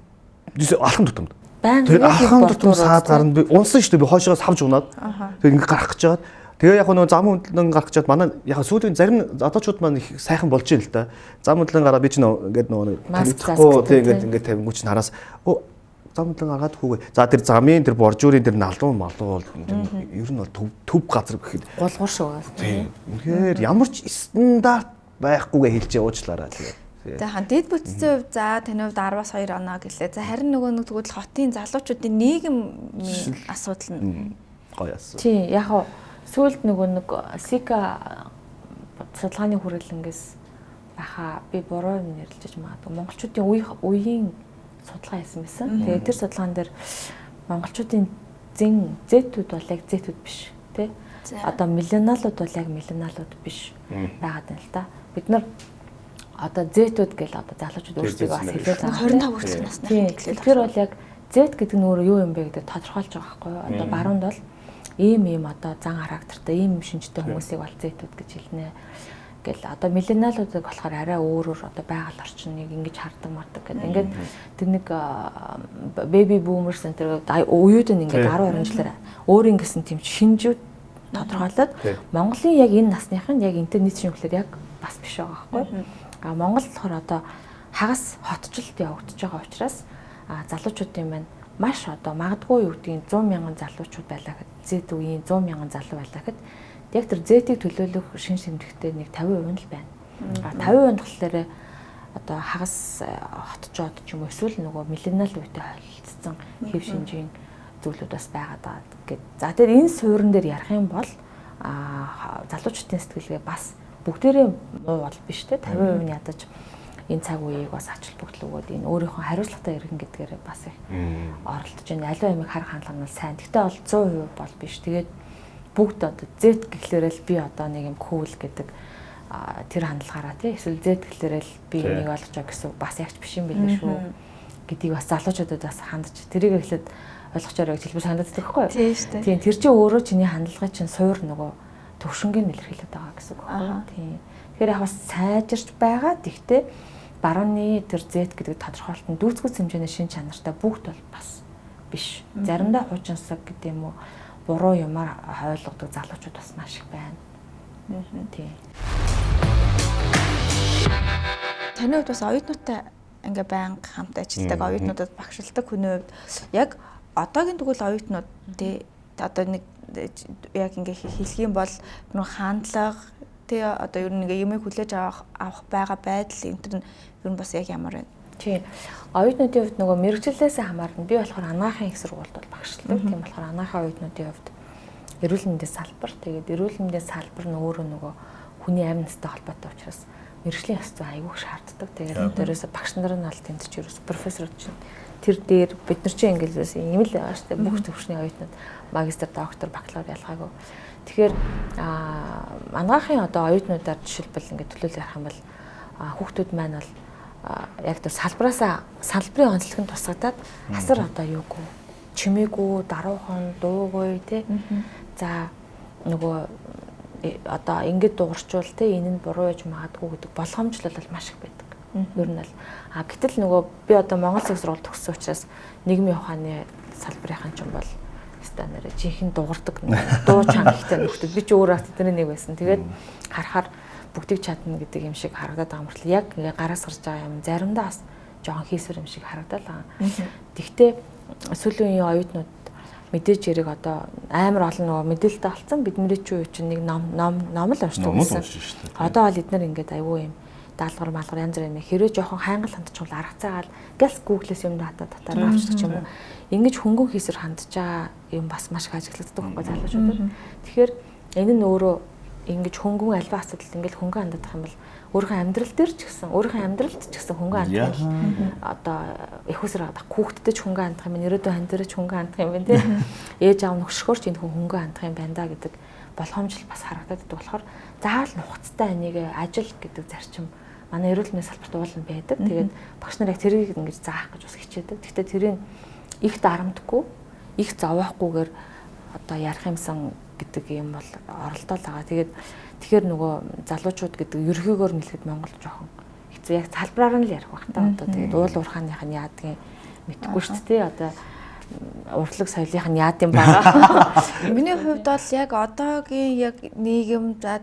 Алхам тутамд. Тэгээд алхам тутам саад гарна би унсан шүү дээ би хойшоогоос хавж унаад. Тэгээд ингээ гарах гэж жаад. Тэгээ яг нөгөө зам хөндлөн гарах гэж жаад манай яг сүүлийн зарим одоочууд маань их сайхан болж ийн л да. Зам хөндлөн гараа би ч ингээд нөгөө танихгүй тийм ингээд тавингуу ч нараас зам хөндлөн гаргаад хүүгээ. За тэр замын тэр боржуурын тэр налдуу малдуу бол ер нь бол төв газар гэхэд голгор шүү. Тийм. Үнэхээр ямар ч стандарт байхгүйгээ хэлж уучлаарай тэгээд. Тэгэхээр дэд бүтцийн хувьд за таны хувьд 10-аас 2 оноо гэлээ. За харин нөгөө нэг тэгвэл хотын залуучуудын нийгмийн асуудал нь гоё асуу. Тийм яг хөө сүүлд нөгөө нэг Сика судалгааны хүрээлэнгээс баха би буруу юм нэрлэж магадгүй монголчуудын үеийн судалгаа хийсэн байсан. Тэгээд тэр судалгаан дээр монголчуудын зэтүүд бол яг зэтүүд биш тий. Одоо миллениалууд бол яг миллениалууд биш байгаад байна л да. Бид нар одоо зэтүүд гэл одоо залуучууд өөрсдөө бас хэлээд байгаа. 25 хүртэлх насны хэлээд. Тэр бол яг зэт гэдэг нь өөрөө юу юм бэ гэдэг тодорхойлж байгаа байхгүй юу? Одоо баруунд бол ийм одоо зан характертай ийм шинжтэй хүмүүсийг бол зэтүүд гэж хэлнэ. Гэл одоо миллениалуудыг болохоор арай өөрөөр одоо байгаль орчныг ингэж хардаг мардаг гэдэг. Ингээд тэр нэг baby boomers энэ уууд нь ингээд 10 20 жилээр өөрийн гэсэн тийм шинжүүд тодорхойлоод Монголын яг энэ насных нь яг интернет шинжилгээр яг бас биш байгаа байхгүй юу? Монгол болохоор одоо хагас хотчлолд явагдаж байгаа учраас залуучуудын маань маш одоо магадгүй юу гэдгийг 100 мянган залуучууд байлаа гэхэд зэт үеийн 100 мянган залуу байлаа гэхэд яг тэр зэтийг төлөөлөх шин шимтгтэй нэг 50% нь л байна. 50% болохоор одоо хагас хотчоод ч юм уу эсвэл нөгөө миллениал үетэй холилдсон хэв шинжийн зүйлүүд бас байгаад байгаа гэд. За тэр энэ суурин дээр ярих юм бол залуучуудын сэтгэлгээ бас бүгдээрээ муу бол биш те 50% нь ядаж энэ цаг үеийг бас ач холбогдол өгөөд энэ өөрийнхөө хариуцлагатай иргэн гэдгээр бас их оролдож байна. Аливаа юмыг харах хандлага нь сайн. Гэхдээ бол 100% бол биш. Тэгээд бүгд одоо Z гэхлээрэл би одоо нэг юм cool гэдэг тэр хандлагаараа тий эсвэл Z гэхлээрэл би нэг ойлгож байгаа гэсэн бас ягч биш юм билээ шүү гэдгийг бас залуучуудад бас хандж тэрийг эхлээд ойлгочоорой гэж хэлбэр санагддаг байхгүй юу? Тийм шүү дээ. Тийм тэр чинь өөрөө чиний хандлагын чинь суур нөгөө төвшингийн илэрхийлээд байгаа гэсэн үг байхгүй юу? Тийм. Тэгэхээр яг бас сайжирч байгаа. Тэгтээ барууны тэр Z гэдэг тодорхойлолт нь дүүцгүүц хэмжээний шин чанартай бүгд бол бас биш. Заримдаа хуучинсаг гэдэг юм уу буруу юмар ойлгодог залуучууд бас маш их байна. Тийм. Таны хувьд бас оюутнуудтай ингээ байнга хамт ажилладаг, оюутнуудад багшилдаг хүний хувьд яг одоогийн тэгвэл оюутнууд тий одоо нэг яг ингээ хэлэх юм бол нөх хандлага тий одоо ер нь ингээ юмыг хүлээж авах байгаа байдал энэ төр нь ер нь бас яг ямар байна? Тийм. Оюутнуудын хувьд нөгөө мэрэгчлэлээс хамаарна. Би болохоор анагаахын их сургуульд бол багшлагдаг. Тийм болохоор анагаахын оюутнуудын хувьд эрүүл мэндийн салбар. Тэгээд эрүүл мэндийн салбар нь өөрөө нөгөө хүний амь настай холбоотой учраас мэрэгжлийн ёс зүй аягүй шаарддаг. Тэгээд дээрээс багш нар нь аль тэмдэж ерөөс профессор чинь тэр дээр бид нар чинь инглиш ийм л байгаа шүү дээ. Бүх төвшний оюутнууд магистр, доктор, бакалавр ялгаагүй. Тэгэхээр анагаахын одоо оюутнуудаар жишээлбэл ингээд төлөөлөл ярих юм бол хүүхдүүд маань бол яг тэр салбарын онцлог нь тусгадаад асар одоо юугүй чимээгүй даруухан дуугүй тий. За нөгөө одоо ингэж дуурчвал тий энэ нь буруу яж магадгүй гэдэг болгоомжлол бол маш их байдаг. Ер нь бол гэтэл нөгөө би одоо Монгол Улсын сургууль төгссөн учраас нийгмийн ухааны салбарынхан ч юм бол стандарт жинхэнэ дуурдаг дуу чанга ихтэй нөхдөд би ч өөрөө тэдний нэг байсан. Тэгээд харахаар бүгдийг чадна гэдэг юм шиг харагдаад байгаа мөртлөө яг ингээ гараас гарч байгаа юм заримдаа бас жоохон хийсвэр юм шиг харагдаад байгаа. Тэгтээ сүүлийн үеийн оюутнууд мэдээж хэрэг одоо амар олон нөгөө мэдээлэлтэй болсон бид нэрээ ч юу чинь нэг ном л уншдаг гэсэн. Одоо бол эднэр ингээд аюу юм даалгавар малгар янз бүрийн хэрвээ жоохон хайнгал хандчихвал арга цаагаал гэлс гуглээс юм татаад авчдаг ч юм уу. Ингэж хөнгөн хийсвэр хандж байгаа юм бас маш их ажиглагддаг байхгүй залуучуудад. Тэгэхээр энэ нь өөрөө ингэж хөнгөн альва асуудалд ингээл хөнгөн хандах юм бол өөрийнхөө амьдрал дээр ч гэсэн өөрийнхөө амьдралд ч гэсэн хөнгөн хандах юм. Одоо их усэр хандах хүүхдтэй ч хөнгөн хандах юм, нэрээдүйн хань дээр ч хөнгөн хандах юм байна тий. Ээж аав нөхшгөр ч энэ хүн хөнгөн хандах юм байна да гэдэг болгоомжл бас харагдаад байдаг болохоор заавал нухацтай энийг ажил гэдэг зарчим манай эрүүл мэндийн салбарт уулна байдаг. Тэгээд багш нар яг тэрийг ингэж заах гэж бас хичээдэг. Гэхдээ тэрийг их дарамтгүй, их зовоохгүйгээр одоо ярих юмсан гэдэг юм бол оролдоол байгаа. Тэгэхээр нөгөө залуучууд гэдэг ерхийгөөр нэлэхэд Монгол жоохон хэцүү яг салбараар нь л ярих баг та одоо тэгээд уул уурхааных нь яадгийн мэдхгүй шүү дээ. Одоо уртлаг соёлынх нь яад юм байгаа. Миний хувьд бол яг одоогийн яг нийгэм за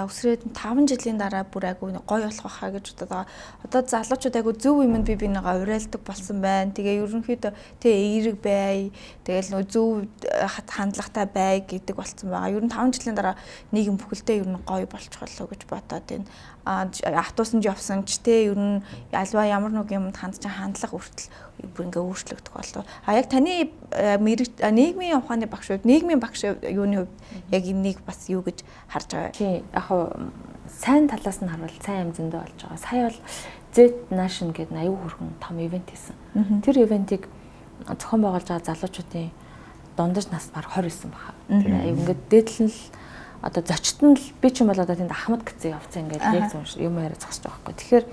өсрээд 5 жилийн дараа бүр айгүй гоё болох байхаа гэж бодоод байгаа. Одоо залуучууд айгүй зөв юмд би бинийгаа уриалдаг болсон байна. Тэгээ ерөнхийдөө эерэг бай. Тэгэл нөгөө зөв хандлагатай бай гэдэг болсон байгаа. Ер нь 5 жилийн дараа нийгэм бүхэлдээ ер нь гоё болчих болов гэж бодоод байна. Автобусанд явсан ч ер нь альва ямар нэг юмд хандж хандлага хүртэл бүр ингээ өөрчлөгдөх болов. Яг таны нийгмийн ухааны багш хувьд нийгмийн багш юуны хувьд яг энийг бас юу гэж харж байгаа. Тийм яг сайн талаас нь харвал сайн юм зөндөө болж байгаа. Сая бол Z Nation гэдэг аюу хөргөн том ивент хийсэн. Тэр ивентийг зохион байгуулж байгаа залуучуудын дундаж нас баг 29 баха. Тэр аюу ингээд дээдлэн л одоо зочид нь л би ч юм бол одоо тэнд Ахмад гэцээ явцсан ингээд лекц юм яриа зогсож байгаа байхгүй. Тэгэхээр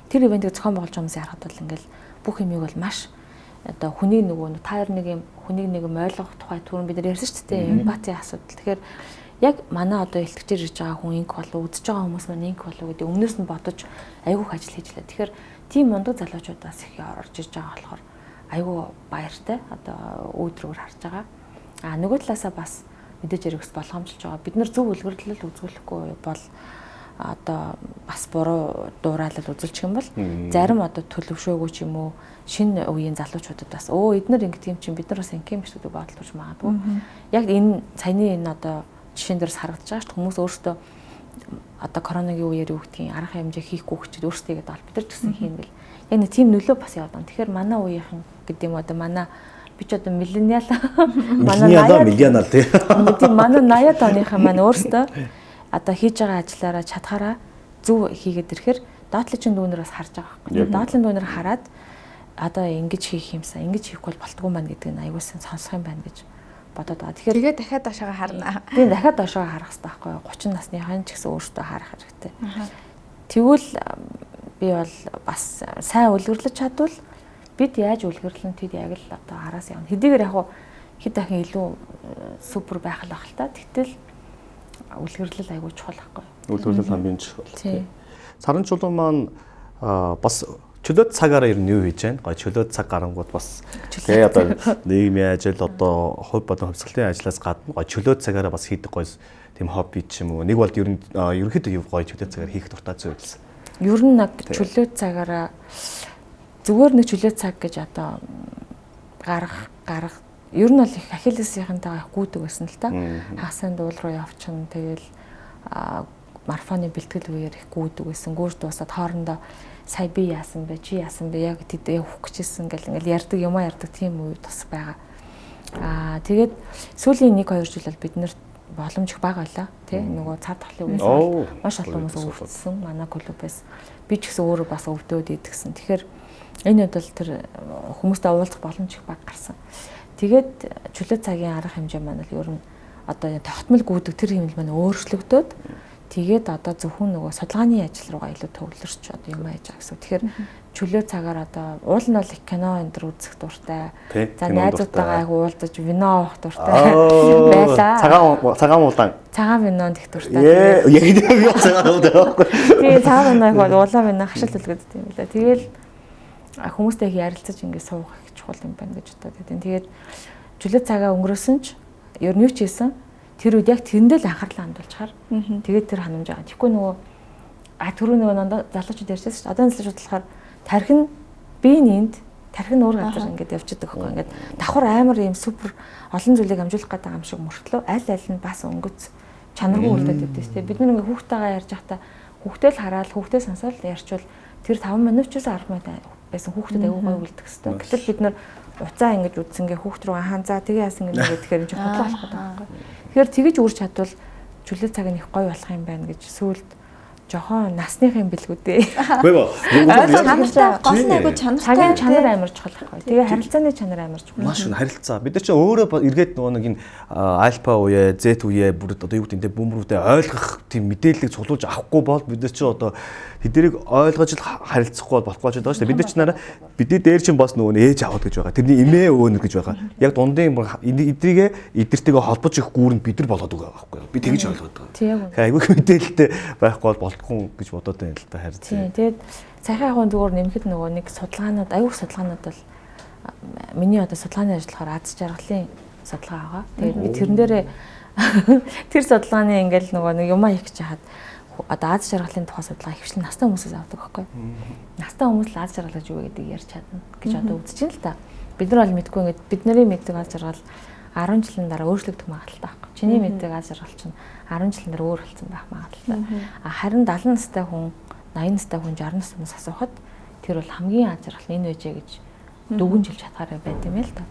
тэр ивентийг зохион байгуулж байгаа хүмүүс ярахад бол ингээд бүх юмыг бол маш одоо хүний нөгөө таар нэг юм хүнийг нэг юм ойлгох тухай түрүүн бид нар ярьсан шүү дээ эмпати асуудал. Тэгэхээр яг манай одоо илтгэж ирж байгаа хүн инк болов үзэж байгаа хүмүүс маань инк болов гэдэг өмнөөс нь бодож айгүйх ажил хийж лээ. Тэгэхээр тийм мундаг залуучуудаас их орж ирж байгаа болохоор айгүй баяртай одоо өөдрөөр харж байгаа. Нөгөө талаасаа бас мэдээж хэрэгс болгоомжлж байгаа. Бид нар зөв үлгэрлэл үзүүлэхгүй бол одоо бас буруу дуурайлал үзүүлчих юм бол зарим одоо төлөвшөөгүй ч юм уу шинэ үеийн залуучуудад бас эднэр ингэдэг юм чинь бид нар бас ингэм биш гэдэг бодол төрж магадгүй. Яг энэ саяны энэ одоо жишээн дээрс харагдаж байгаа шүү дээ. Хүмүүс өөрсдөө одоо коронавигийн үеэр юу гэдгийг арга хэмжээ хийхгүй хүчтэй өөрсдөө гэдэг бол бид нар ч гэсэн хийнгэл яг нэг тийм нөлөө бас яваад байна. Тэгэхээр манай үеийнхэн гэдэг юм одоо манай би ч одоо миллениал миллениал тийм манай 80-аад оныхан маань өөрсдөө одоо хийж байгаа ажиллаараа чадхаараа зөв хийгээд ирэхээр доотлолын дүүнээр бас харж байгаа байхгүй. Доотлолын дүүнээр хараад одоо ингэж хийх юмсан, ингэж хийхгүй бол болтгүй маань гэдэг нь аягуулсан сонсох юм байна гэж бодоод байгаа. Тэгэхээр дахиад доошоо харна. Тийм дахиад доошоо харах хэрэгтэй байхгүй. 30 насныхан ч гэсэн өөртөө харах хэрэгтэй. Тэгвэл би бол бас сайн үлгэрлэж чадвал бид яаж үлгэрлэн тэд яг л одоо хараас явна. Хэдийгээр яг хэд дахин илүү супер байх л байх л та. Тэгтэл үлгэрлэл айгүй чухал байхгүй. Үлгэрлэл хамгийн чухал. Саран чулуун маань бас чөлөөт цагаараа ер нь юу хийж байна? Гой чөлөөт цаг гарангууд бас тэгээ одоо нийгмийн ажил одоо хувь болон хувьсгалын ажлаас гадна гой чөлөөт цагаараа бас хийдэг гой тийм хобби ч юм уу. Нэг бол ер нь ерөнхийдөө гой чөлөөт цагаар хийх дуртай зүйл байсан. Ер нь нэг чөлөөт цагаараа зүгээр нэг чөлөөт цаг гэж одоо гарах ер нь бол их ахиллесийнхэнтэйгээ гүйдэг байсан л та. Хагасны дуул руу явчихна. Тэгэл марафоны бэлтгэл үеэр их гүйдэг байсан. Гүйж дуусаад хоорондоо сая би яасан бэ, чи яасан бэ, яг тэд явах гэжсэн ингээл ярьдаг юм ярьдаг тийм үе тус байгаа. Тэгээд сүүлийн 1-2 жил бол бид нэрт боломж их бага байлаа тий нөгөө цаад тахлын үеэс маш олон хүмүүс өвдсөн манай клубээс би ч гэсэн өөрөө бас өвдөөд идэгсэн. Тэгэхээр энэ үед бол тэр хүмүүстэй уулзах боломж их бага гарсан. Тэгээд чөлөө цагийн арга хэмжээ маань л ер нь одоо тогтмол гүйдэг тэр хэмжээ маань өөрчлөгдөөд тэгээд одоо зөвхөн нөгөө судалгааны ажил руугаа илүү төвлөрч одоо юм яаж байгаа гэсэн. Тэгэхээр чөлөө цагаар одоо уул нь бол кино энэ төр үзэх дуртай. За найзуудтайгаа уулзаж вино уух дуртай байлаа. Цагаан винонд их дуртай. Яг би цагаан вино байхгүй. Тэгээ цагаан виног бол улаан вино хашил төлгөд тийм байлаа. Тэгэл хүмүүстэй их ярилцаж ингэ суух их чухал юм байна гэж бодоод байдیں۔ Тэгээд чөлөө цагаа өнгөрөөсөн ч ер нь юу ч хийсэн тэр үед яг тэрэндээ л анхаарлаа хандуулчихаар тэгээд тэр ханамж байгаа. Тэгэхгүй нөгөө түрүү нөгөө залуучууд ярьжсэн шүү дээ. Одоо залуучууд болохоор тархин биеинд тархин өөр газар ингээд явж байгаа байхгүй. Ингээд давхар амар юм супер олон зүйлийг амжуулах гэдэг юм шиг мөртлөө аль аль нь бас өнгөц чанаргүй үлдээд байдаг шүү дээ. Бид нэг хүүхдтэйгээ ярьж байхдаа хүүхдээ л хараад хүүхдээ сонсоод ярьчвал тэр 5 минут ч 10 минут байсан хүүхдэд аягүй гоё үлдэх хэвээр. Гэтэл бид нар уцаа ингэж үдсэнгээ хүүхд рүү хаан за тэгээ яасан ингэ тэгэхээр энэ бодлоо болох гэдэг байхгүй. Тэгэхээр тэгэж үрж чадвал чөлөө цаг нь их гоё болох юм байна гэж сүүлд жохон насныхын бэлгүүдээ. Үгүй ба. Чанартай гол нь айгу чанартай. Цагийн чанар амар чухал байхгүй. Тэгээ харилцааны чанар амар чухал. Маш их харилцаа. Бид нар чинь өөрөө эргээд нөгөө нэг энэ альфа үе, зет үе бүрд одоо юу гэдэг нь бөмбөрүүдэд ойлгох тийм мэдээллийг цуглуулж авахгүй бол бид нар чинь одоо тэднийг ойлгож л харилцахгүй болохгүй ч байгаа шүү дээ. Бид нар чинь бидний дээр чинь бас нөгөө ээж аваад гэж байгаа. Тэрний эмээ өвөнөр гэж байгаа. Яг дундын эднэртэйгээ холбож их гүүрэнд бид нар болоод байгаа байхгүй. Би тэгэж ойлгоод байгаа. Тийм. Айгүй мэдээлэлтэй байхгүй бол болтгүй гэж бодоод байна л та харин. Тийм. Тэгээд цахим агуун зүгээр нэмэхэд нөгөө нэг судалгаанууд аюух судалгаанууд бол миний одоо судалгааны ажиллахаар аз жаргалын судалгаа байгаа. Тэгээд би тэрэн дээрээ тэр судалгааны ингээл нөгөө нэг юмаа хийх гэж хаад одоо аз жаргалын тухай судалгаа хөвчлэн настай хүмүүсээс авдаг байхгүй. Настай хүмүүс л аз жаргал гэж юу гэдэг ярьж чадна гэж одоо үзэж байна л та. Бид нар бол мэдгүй ингээд бидний мэддэг аз жаргал 10 жилийн дараа өөрчлөгдөх магадлалтай байхгүй. Чиний мэддэг аз жаргал чинь 10 жилийн дараа өөр болсон байх магадлалтай. Харин 70 настай хүн, 80 настай хүн, 60 настай хүнээс асуухад тэр бол хамгийн аз жаргал энэ байжээ гэж дүгнжилж чадхаараа байт юм л та.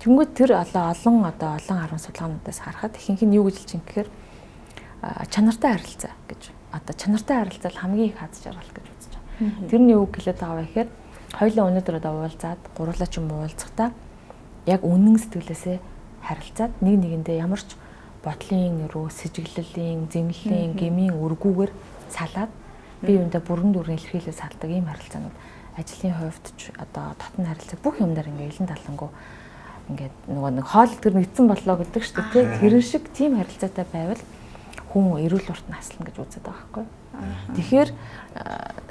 Тэнгүүд тэр олон 10 судалгаануудаас харахад ихэнх нь юу гэж хэлж байгаа гэхээр чанартай харилцаа гэж. Одоо чанартай харилцаа хамгийн их аз жаргал гэж үзэж байгаа. Тэрний үг хэлээд байгаа гэхээр хоёулаа өнөөдөр одоо уулзаад гурлаа ч юм уулзахдаа яг үнэн сэтгэлээсээ харилцаад нэг нэгэндээ ямар ч бодлын өрөө, сэжиглэлийн, зэмлэлийн, гмийн үргүүгээр салаад бие биендээ бүрэн дүрэн илэрхийлээ салдаг ийм харилцаанууд ажлын хувьд ч одоо татны харилцаа бүх юмдаар ингээ илэн талангуу ингээд нөгөө нэг хоол тэр нэгдсэн боллоо гэдэг шүү дээ. Тэр шиг тийм харилцаатай байвал хүн эрүүл урт наслана гэж үздэг байгаа байхгүй. Тэгэхээр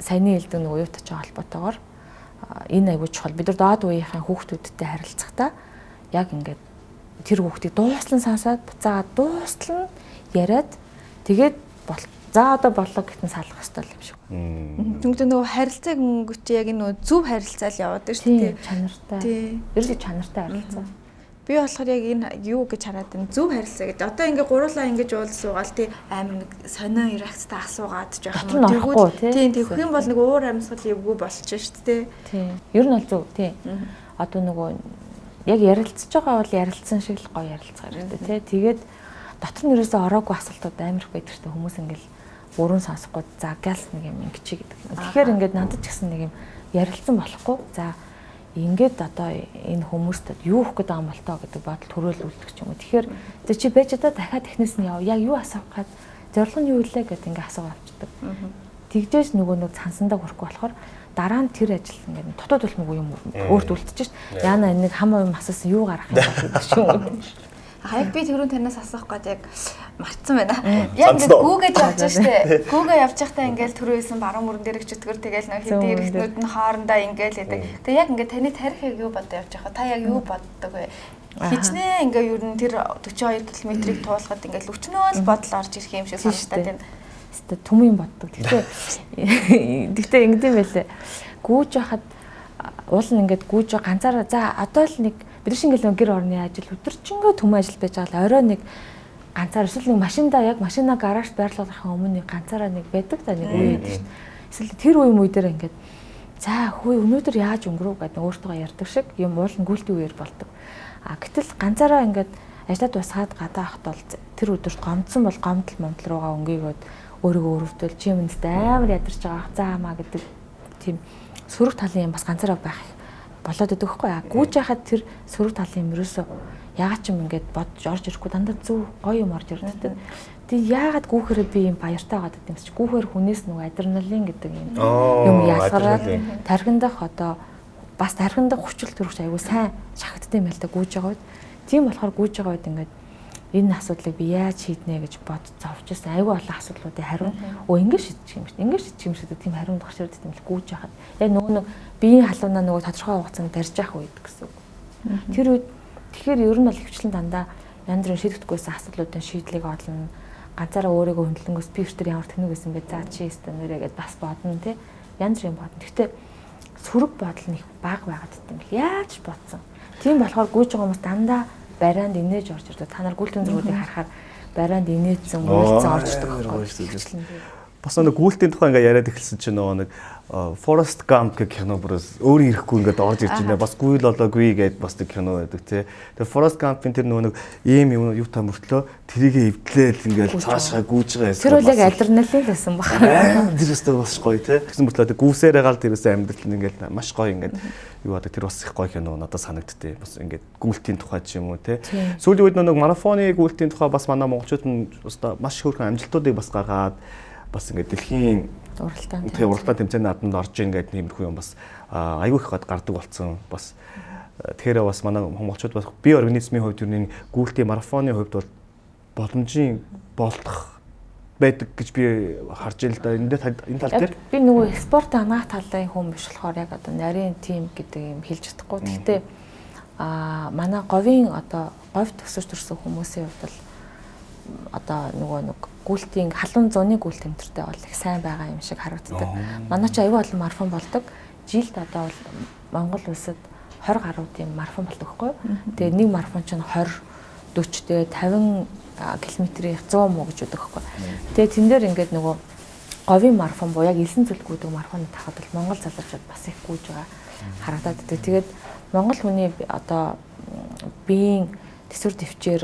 саяны хэлдэг нөгөө юутай ч холбоотойгоор энэ аягүй чухал. Бид нар доод үеийнхэн хүүхдүүдтэй харилцахдаа яг ингээд тэр хүүхдийг дууслан сонсоод буцаагаад дууслан яриад тэгээд за одоо боллоо гэтэн салах хэрэгтэй юм шиг. Тэгвэл нөгөө харилцааг өнгөч яг нөгөө зөв харилцаал яваад байна шүү дээ. Чанартай. Ерөөсөө чанартай харилцаа. Би болохоор яг энэ юу гэж хараад байна. Зөв харилцаа гэдэг. Одоо ингээ гурлаа ингэж уулзсуугаал тий амар нэг сонио реакцтай асуугаад жоох юм. Тийм тэгэх юм бол нэг уур амьсгал эвгүй болчих шүү дээ. Тийм. Ер нь бол зөв тий. Одоо нөгөө яг ярилцж байгаа бол ярилцсан шиг л гоё ярилцгаа хэрэгтэй тий. Тэгээд дотор нь ерөөсөө ороогүй асуултууд амар их байдаг шүү дээ. Хүмүүс ингээл бүрэн сонсохгүй за галс нэг юм ингэчи гэдэг. Тэгэхээр ингээд надад ч гэсэн нэг юм ярилцсан болохгүй. За ингээд одоо энэ хүмүүст юу өгөх гэдэг юм бол тоо гэдэг бодол төрөөлүүлдэг ч юм уу. Тэгэхээр чи байж одоо дахиад технээс нь яв. Яг юу асуух гээд зорилго нь юу илээ гэдэг ингээд асуугаад авчдаг. Тэгжээс нөгөө нэг цансандаа хүрэхгүй болохоор дараа нь тэр ажил ингээд дотоод үлмэг юм өөрт үлдчихэж шít. Яна энэ нэг хам юм асуусан юу гарах юм гэдэг ч юм уу. Яг би тэрүүн танаас асуух гээд яг мартсан байна. Яг ингээд гүүгэж явж штэ. Гүүгээ явж байхдаа ингээд төрөөсөн баруун мөрөн дээр чөтгөр тэгэл нэг хэдийн эргэтнүүд нь хоорондоо ингээд байдаг. Тэгээ яг ингээд таны тарих яг юу бодож явж байгаа. Та яг юу боддог вэ? Хичнээн ингээд юу н тэр 42 км-ийг туулахад ингээд өчнөө л бодол орж ирэх юм шиг санагдаад байна. Хэвээ түм юм боддог. Тэгтээ ингэдэм байлээ. Гүүж яхад уул нь ингээд гүүж ганцаараа за одоо л нэг бид шиг ингээл гэр орны ажил өдөржингөө төм ажил байж байгаа л орой нэг ганцаар эсвэл нэг машиндаа яг машина гаражд байрлуулахын өмнө ганцаараа нэг байдаг та нэг үе байдаг шүү дээ. Эсвэл тэр үе дээр ингээд за хөөе өнөөдөр яаж өнгөрөв гэдэг өөртөө ярьдаг шиг юм уул нь гүйлтийн үеэр болдог. Гэтэл ганцаараа ингээд ажлаа дуусгаад гадаа ахт бол тэр өдөрт гомдсон бол гомдол момдол руугаа өнгийгөөд өөрийгөө өрөвдөл чи юмд амар ядарч байгаа заамаа гэдэг тийм сөрөг талын юм бас ганцаараа байх болоод өгөх байхгүй. Гүүж яхад тэр сөрөг талын юм ерөөсөө ягаад ч юм ингээд бодж орж ирэхгүй дандаа зөв гоё юм орж ирдэг. Тэг яагаад гүүхээрээ би юм баяртай байгаа гэдэг юм чи гүүхээр хүнээс нөгөө адреналин гэдэг юм ялгараад тархиндах одоо бас тархиндах хүчил төрөгч аягүй сайн шахагдсан юм л да гүүж байгаа үед. Тийм болохоор гүүж байгаа үед ингээд энэ асуудлыг би яаж шийднэ гэж бодож зовжсэн. Аягүй олон асуудлуудыг хариу ингэж шийдчих юм шүү дээ. Ингэж шийдчих юм шүү дээ. Тийм хариунд гарч ирдэг юм л гүүж яхад. Яг нөгөө биеийн халуунаа нөгөө тодорхой хугацаанд тарьж явах үед гэсэн үг. Тэр үед тэгэхээр ер нь бол хвчлэн дандаа янз бүрийн шийдэгдөхгүйсэн асуудлуудын шийдлийг олно. Ганцаараа өөрийгөө хөндлөнгөөс би өөртөө ямар тэнэг байсан бэ? За чи өстө нэрээгээд бас бодно тий. Янз бүрийн бодно. Гэхдээ сөрөг бодол нэг баг байгаад дим л яаж бодсон. Тийм болохоор гүйж байгаа хүмүүс дандаа барианд инээж орж ирдэг. Та нар гүйлтэн зургуудыг харахаар барианд инээдсэн, үйлцэн орж ирдэг. Бас нэг гүйлтийн тухай ингээ яриад эхэлсэн чинь нөгөө нэг Forrest Gump гэх кино бүрээс өөр ирэхгүй ингээд орж ирж байна. Бас гүйл олоогүй гэд бас нэг кино байдаг тий. Тэгээ Forrest Gump-ын тэр нөгөө нэг ийм юу та мөртлөө тэрийг эвдлээл ингээд цаашаа гүйж байгаа юм. Тэр үл яг адреналин байсан баг. Тэр өстө бас гоё тий. Тэгсэн мөртлөө гүүсээрээ гал тэрээс амьдрал нь ингээд маш гоё ингээд юу байдаг тэр бас их гоё кино надад санагдтыг. Бас ингээд гүйлтийн тухай ч юм уу тий. Сүүлийн үед нөгөө марафоны гүйлтийн тухай бас манай монголчууд нь өстө маш хөөрхөн амжилтуудыг бас гаргаад бас ингээд дэлхийн уралдаан тэмцээний наадманд орж ийн гэдэг нэмэрхүү юм бас аягүй их гардаг болсон. Бас тэгэхээр бас манай монголчууд бас бие организмын хувьд юу нэг гүйлтийн марафоны хувьд бол боломжийн болдох байдаг гэж би харж ил да. Энэ тал дээр би нөгөө спорт анаах талын хүн биш болохоор яг одоо нарийн тим гэдэг юм хэлж чадахгүй. Гэхдээ манай говийн одоо говь төсөж төрсэн хүмүүсийн хувьд бол одоо нөгөө нэг гүйлтийн халуун зуны гүйлт тэмдэртэй бол их сайн байгаа юм шиг харагддаг. Манай ч аюул олон марафон болдог. Жилд одоо бол Монгол улсад 20 гаруйдын марафон болдог байхгүй. Тэгээ нэг марафон чинь 20, 40, тэгээ 50 км-ийн 100 муу гэж өгдөг байхгүй. Тэгээ тэн дээр ингээд нөгөө говийн марафон буюу яг элсэн зүлгүүдэг марафоныг тахад бол Монгол залуучууд бас их гүйж байгаа харагдаад байдаг. Тэгээд Монгол хүний одоо биеийн төсвөр төвчээр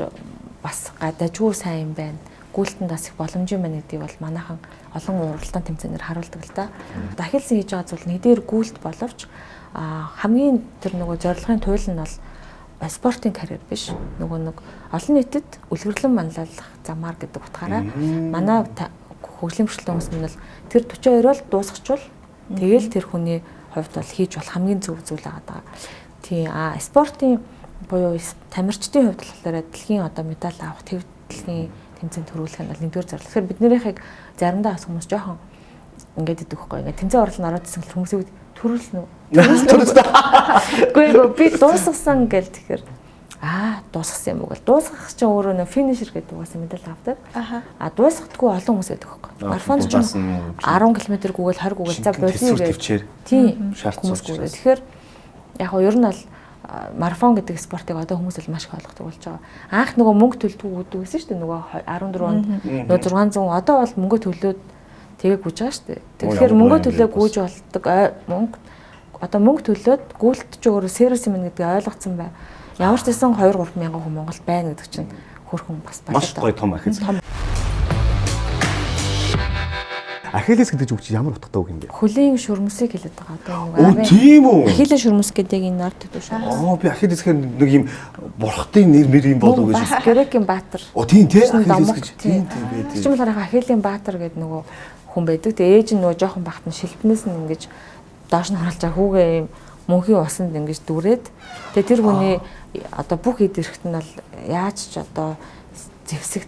бас гадажгүй сайн юм байна. Гүйлтэнд бас их боломжтой байна гэдгийг бол манайхан олон уралдаан тэмцээнээр харуулдаг л да. Дахилсан хийж байгаа зүйл нэгдээр гүйлт боловч хамгийн тэр нөгөө зорилгын туйл нь бол спортын карьер биш. Нөгөө нэг олон нийтэд үлгэрлэн манлайлах замаар гэдэг утгаараа манай хөгжлийн бэрхшээлтэй хүмүүс нь бол тэр 42-оо л дуусгачвал тэгэл тэр хүний хувьд бол хийж болох хамгийн зөв зүйл байгаа. Тийм спортын буюу тамирчдын хувьд болохоор дэлхийн одоо медаль авах дэлхийн тэмцээнд төрүүлэх нь бол нэгдүгээр зорилго. Тэгэхээр биднийхийг заримдаа бас хүмүүс жоохон ингээд идэх байхгүй. Ингээд тэмцээн орлон ороод ирсэн хүмүүсийг төрүүлсэн үү? Үгүй би дуусгасан гэл тэгэхээр дуусгасан юм уу гэл. Дуусгах чинь өөрөө нэ финишер гэдэг угаасаа медаль авдаг. Дуусгахдаггүй олон хүмүүс байдаг байхгүй. Марафонд ч 10 км гүгэл 20 гүгэл за болно гэж. Тийм хүмүүс гүрээ. Тэгэхээр яг нь ер нь бол марафон гэдэг спортыг одоо хүмүүс л маш их ойлгодог болж байгаа. Анх нөгөө мөнгө төлдөг гэдэг байсан шүү дээ. Нөгөө 14 онд нөгөө 600 одоо бол мөнгө төлөөд тэгээ гүйж байгаа шүү дээ. Тэгэхээр мөнгө төлөө гүйж болдог мөнгө одоо мөнгө төлөөд гүйлт ч өөрөө сервис юм гэдгийг ойлгоцсон бай. Ямар ч байсан 2-3 мянган хүн Монголд байна гэдэг чинь хөрхөн бас маш гоё том ахиц. Ахиллес гэдэг үг чи ямар утгатай үг юм бэ? Хөлийн шүрмсийг хэлээд байгаа Оо одоо. тийм үү? Ахиллес шүрмс гэдэг энэ нарт гэдэг шүү. Би Ахиллес гэхээр нэг юм бурхтын нэр юм болов уу гэж. Грекийн баатар. Тийм Ахиллес гэж. Тийм байдаг. Чимэл хараа Ахиллийн баатар гэдэг нөгөө хүн байдаг. Тэгээ ээж нь нөгөө жоохон багт нь шилбнээс нь ингэж доош нь харуулж байгаа хүүгээ юм мөнхийн усанд ингэж дүрээд тэгээ тэр хүний одоо бүх ид эрэхт нь бол яаж ч одоо зэвсэг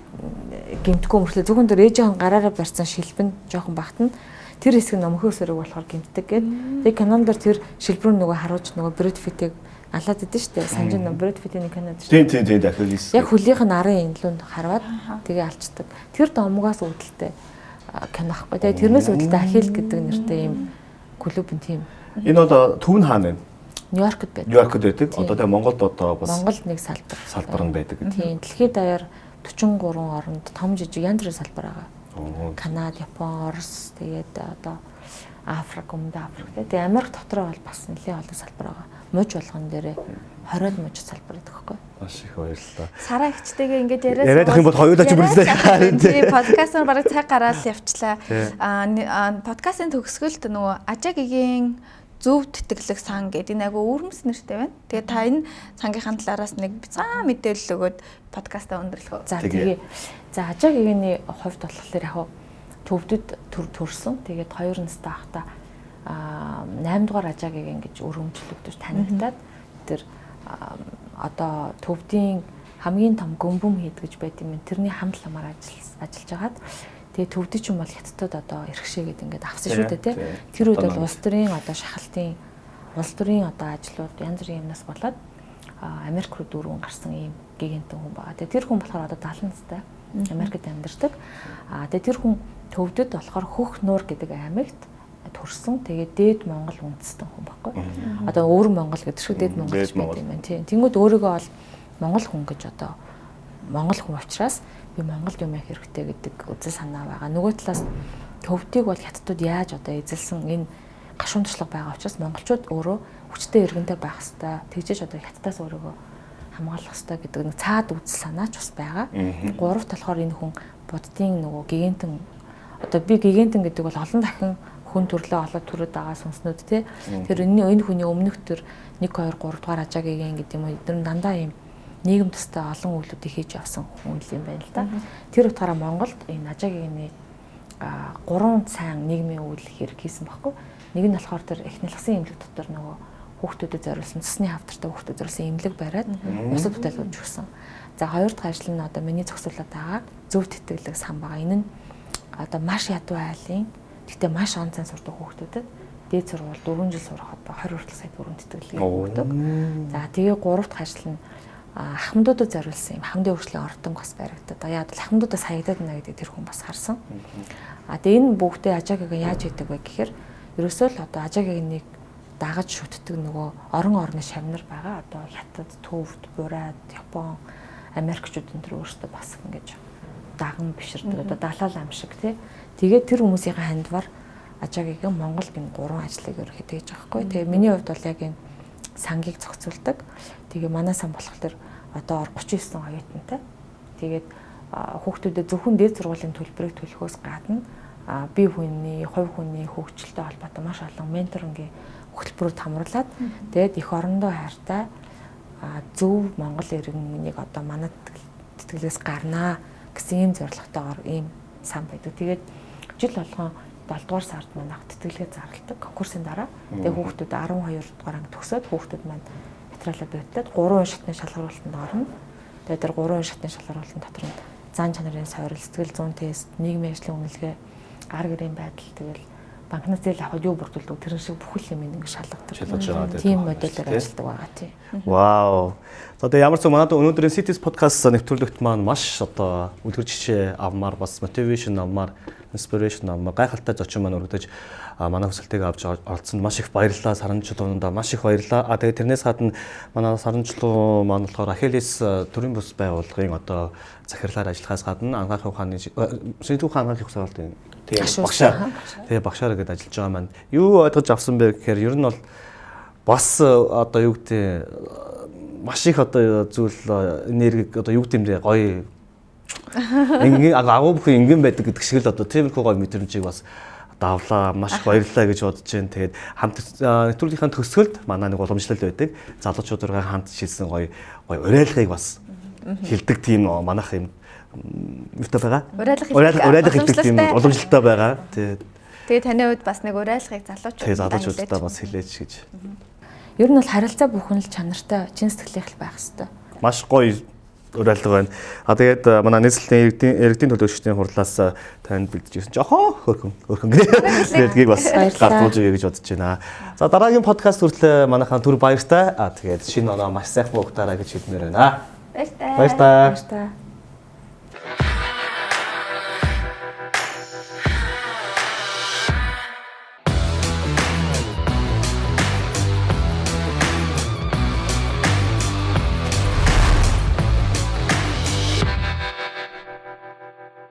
гимтгүй мөртлөө зөвхөн тэр ээжийн гараараа барьсан шилбэн жоохон багт нь тэр хэсэг нь өмхөө сөрөг болохоор гимтдэг гээд тэгээ кинонд тэр шилбэр нөгөө харуулж нөгөө Брэд Питтийг алаад идэв штэ санаж нь Брэд Питтийн кинод шүү. Тийм Ахиллес. Яг хөлийнх нь арын инлүүнд хараад тэгээ алчдаг. Тэр домгоос үүдэлтэй кино ахгүй. Тэгээ тэрнээс үүдэлтэй Ахилл гэдэг нэртэй юм клуб нь тийм. Энэ одоо Төв нь хаана вэ? Нью-Йоркд байдаг. Нью-Йоркд байдаг. Одоо тэгээ Монголд одоо бас Монголд нэг салбар нь байдаг. Тийм дэлхийд даяар 43 оронд том жижиг янз бүрийн салбар байгаа. Канада, Япон, Орос, тэгээд одоо Африк, Өмнөд Африк тэгээд Америк дотроо бол бас нэлээд олон салбар байгаа. Мужи болгон дээрээ 20 мужи салбар гэдэг хэвгүй. Маш их баярлалаа. Сараа ихчтэйгээ ингээд яриад ах юм бол хоёулаа ч бүрлээ. Тийм подкастаар бараг цаг гараад явчлаа. Подкастын төгсгөлд нөгөө Ажаагийн зөв тэтгэлэг сан гэдэг энэ агуу өвөрмс нэртэй байна. Тэгээ та энэ сангийнхаа талаараас нэг цаа мэдээлэл өгөөд подкастаа өндөрлөх. За тэгээ за Ажаагийн хувьд болохоор яг төвдөд төрсөн. Тэгээд 2 настай байхдаа 8 дугаар Ажаагийн гэж өргөмжлөгдөж танигдаад тэр одоо төвдийн хамгийн том гөмбөм хийдгэж байт юм. Тэрний хамт ламаар ажиллаж хагаад тэгээ төвдөж юм бол хятадд одоо эрхшээгээд ингээд авсан шүү дээ тий. Тэр үед бол улс төрийн одоо шахалтын улс төрийн одоо ажлууд янз бүрийн юмнаас болоод Америк руу дөрвөн гарсан ийм гигантын хүн байгаа. Тэгээ тэр хүн болохоор одоо 70 настай Америкт амьдардаг. Тэгээ тэр хүн төвдөд болохоор Хөх нуур гэдэг аймагт төрсөн. Тэгээд дээд Монгол үндэстэн хүн байхгүй. Одоо өвөр Монгол гэдэг шиг дээд Монгол гэж байдаг юм байна тий. Тэнгүүд өөрийгөө бол Монгол хүн гэж одоо Монгол хүн учраас би Монголд юм яах хэрэгтэй гэдэг үзэл санаа байгаа. Нөгөө талаас төвдийг бол хятадууд яаж одоо эзэлсэн энэ гашуун туршлага байгаа учраас монголчууд өөрөө хүчтэй иргэнтэй байх хэрэгтэй. Тэгжээж одоо хятадаас өөрийгөө хамгаалах хэрэгтэй гэдэг нэг цаад үзэл санаач бас байгаа. Гуравт болохоор энэ хүн буддийн нөгөө гигантэн одоо би гигантэн гэдэг бол олон дахин хүн төрлөө олоод төрөд байгаа сүнснүүд тий. Тэр энэ хүний өмнөх төр 1 2 3 дугаар Ажаагийн гэдэг юм уу. Тэр дандаа юм нийгэм тустай олон үйлдэлүүдийг хийж явсан хүн юм байна л да. Тэр утгаараа Монголд энэ Ажаагийн 3 сайн нийгмийн үйлдэл хэрэг хийсэн баггүй. Нэг нь болохоор тэр эхний лагсын эмнэлэг дотор нөгөө хүүхдүүдэд зориулсан цусны хавтартай хүүхдүүдэд зориулсан эмнэлэг бариад бусад бүтээлүүд өгсөн. За хоёр дахь ажил нь одоо миний зохицуулаад байгаа зөв тэтгэлэг сан байгаа. Энэ нь одоо маш ядуу айлын гэхдээ маш он цан сурдаг хүүхдүүдэд дээд сургууль 4 жил сурах одоо 20 хүртэл сая төгрөг тэтгэлэг өгдөг. За тэгээ гурав дахь ажил нь ахмадуудад зориулсан юм. Хамдын хөгжлийн ордон бас баригдаад. Яг л ахмадуудаас хаягдаад байна гэдэг тэр хүн бас харсан. Тэгээ энэ бүгдээ Ажаагийн яаж хийдэг вэ гэхээр ерөөсөө л одоо Ажаагийн дагаж шүтдэг нөгөө орон орны шавнар байгаа. Одоо Хятад, Төвд, Бурайд, Япон, Америкчууд энэ төр өөрсдөө бас ингэж даган биширдэг. Одоо далаал ам шиг тий. Тэгээд тэр хүмүүсийн хандвар Ажаагийн Монголд энэ 3 ажлыг ерөөхдөө хийж байгаа хгүй. Тэгээ миний хувьд бол яг энэ сангийг зохицуулдаг. Тэгээ манай сан болохоор одоо 39 оюутантай. Тэгээд хүүхдүүдэд зөвхөн дээд сургуулийн төлбөрийг төлөхөөс гадна бие хүний, хувь хүний хөгжилтэй холбоотой маш олон менторингийн хөтөлбөрөд хамруулад тэгээд эх орондоо хайртай зөв Монгол иргэнийг одоо манай тэтгэлгээс гарнаа гэсэн ийм зорилготойгоор ийм сан байдаг. Тэгээд жил болгон 7 дугаар сард манайх тэтгэлгээ зарладаг конкурсын дараа. Тэгээд хүүхдүүд 12 дугаар анги төгсөөд хүүхдүүд маань материалаа бэлдээд 3 шатны шалгаруулалтанд орно. Тэгээд тэр 3 шатны шалгаруулалтын дотор нь зан чанарын сойрол, сэтгэл зүйн тест, нийгмийн ажлын үнэлгээ, гар гэрийн байдал тэгэл банкнаас зээл авахд юу бүрдүүлдэг тэр шиг бүхэл юм ингэ шалгадаг. Тийм модельээр ажилладаг байгаа тийм. Вау. За тэгээ ямар ч манайд өнөөдрийн Cities podcast нэвтрүүлэгт маань маш одоо үлгэр жишээ авмаар бас мотивашн авмаар inspiration авмаар гайхалтай зочин маань өргөдөж манай хүсэлтийг авч оролцсонд маш их баярлалаа. Саранчлуунда маш их баярлалаа. Тэгээ тэрнээс гадна манай Саранчлуу маань болохоор Ахилес төрийн бус байгууллагын одоо захирлаар ажиллахаас гадна ангаахын ухааны Шинэ ухааны ангаахын сургуулийн багшаар багшаар гэдээ ажиллаж байгаа маань юу ойлгож авсан бэ гэхээр ер нь бол бас одоо юу гэдэг маш их одоо зүйл энерги одоо юу гэмрээ гоё ингийн агуу бүхэн ингийн байдаг гэдэг шиг л одоо тиймэрхүү гоё мэдрэмжийг бас давлаа маш их баярлалаа гэж бодож байна. Тэгээд хамт нэвтрүүлгийнхаа төгсгөлд манай нэг уламжлал байдаг. Залуучуудаараа хамт шилсэн гоё уриалгыг бас хилдэг тийм манайх юм юутай байгаа. Уриалга хилдэг тийм уламжлалтай байгаа. Тэгээд таны хувьд бас нэг уриалгыг залуучуудаа бас хилээч гэж. Ер нь бол харилцаа бүхэн л чанартай чин сэтгэлийнх л байх хэрэгтэй. Маш гоё уриалга байна. Тэгээд манай нийслэлийн иргэдийн төлөөлөгчдийн хурлаас танд бэлдэж ирсэн жоохон хөрхөн гэдгийг бас гартуулж өгье гэж бодож байна. За дараагийн подкаст хүртэл манайхаа түр баяртай. Тэгээд шинэ оноо маш сайхан өгтаарай гэж хэлмээр байна. Баяртай.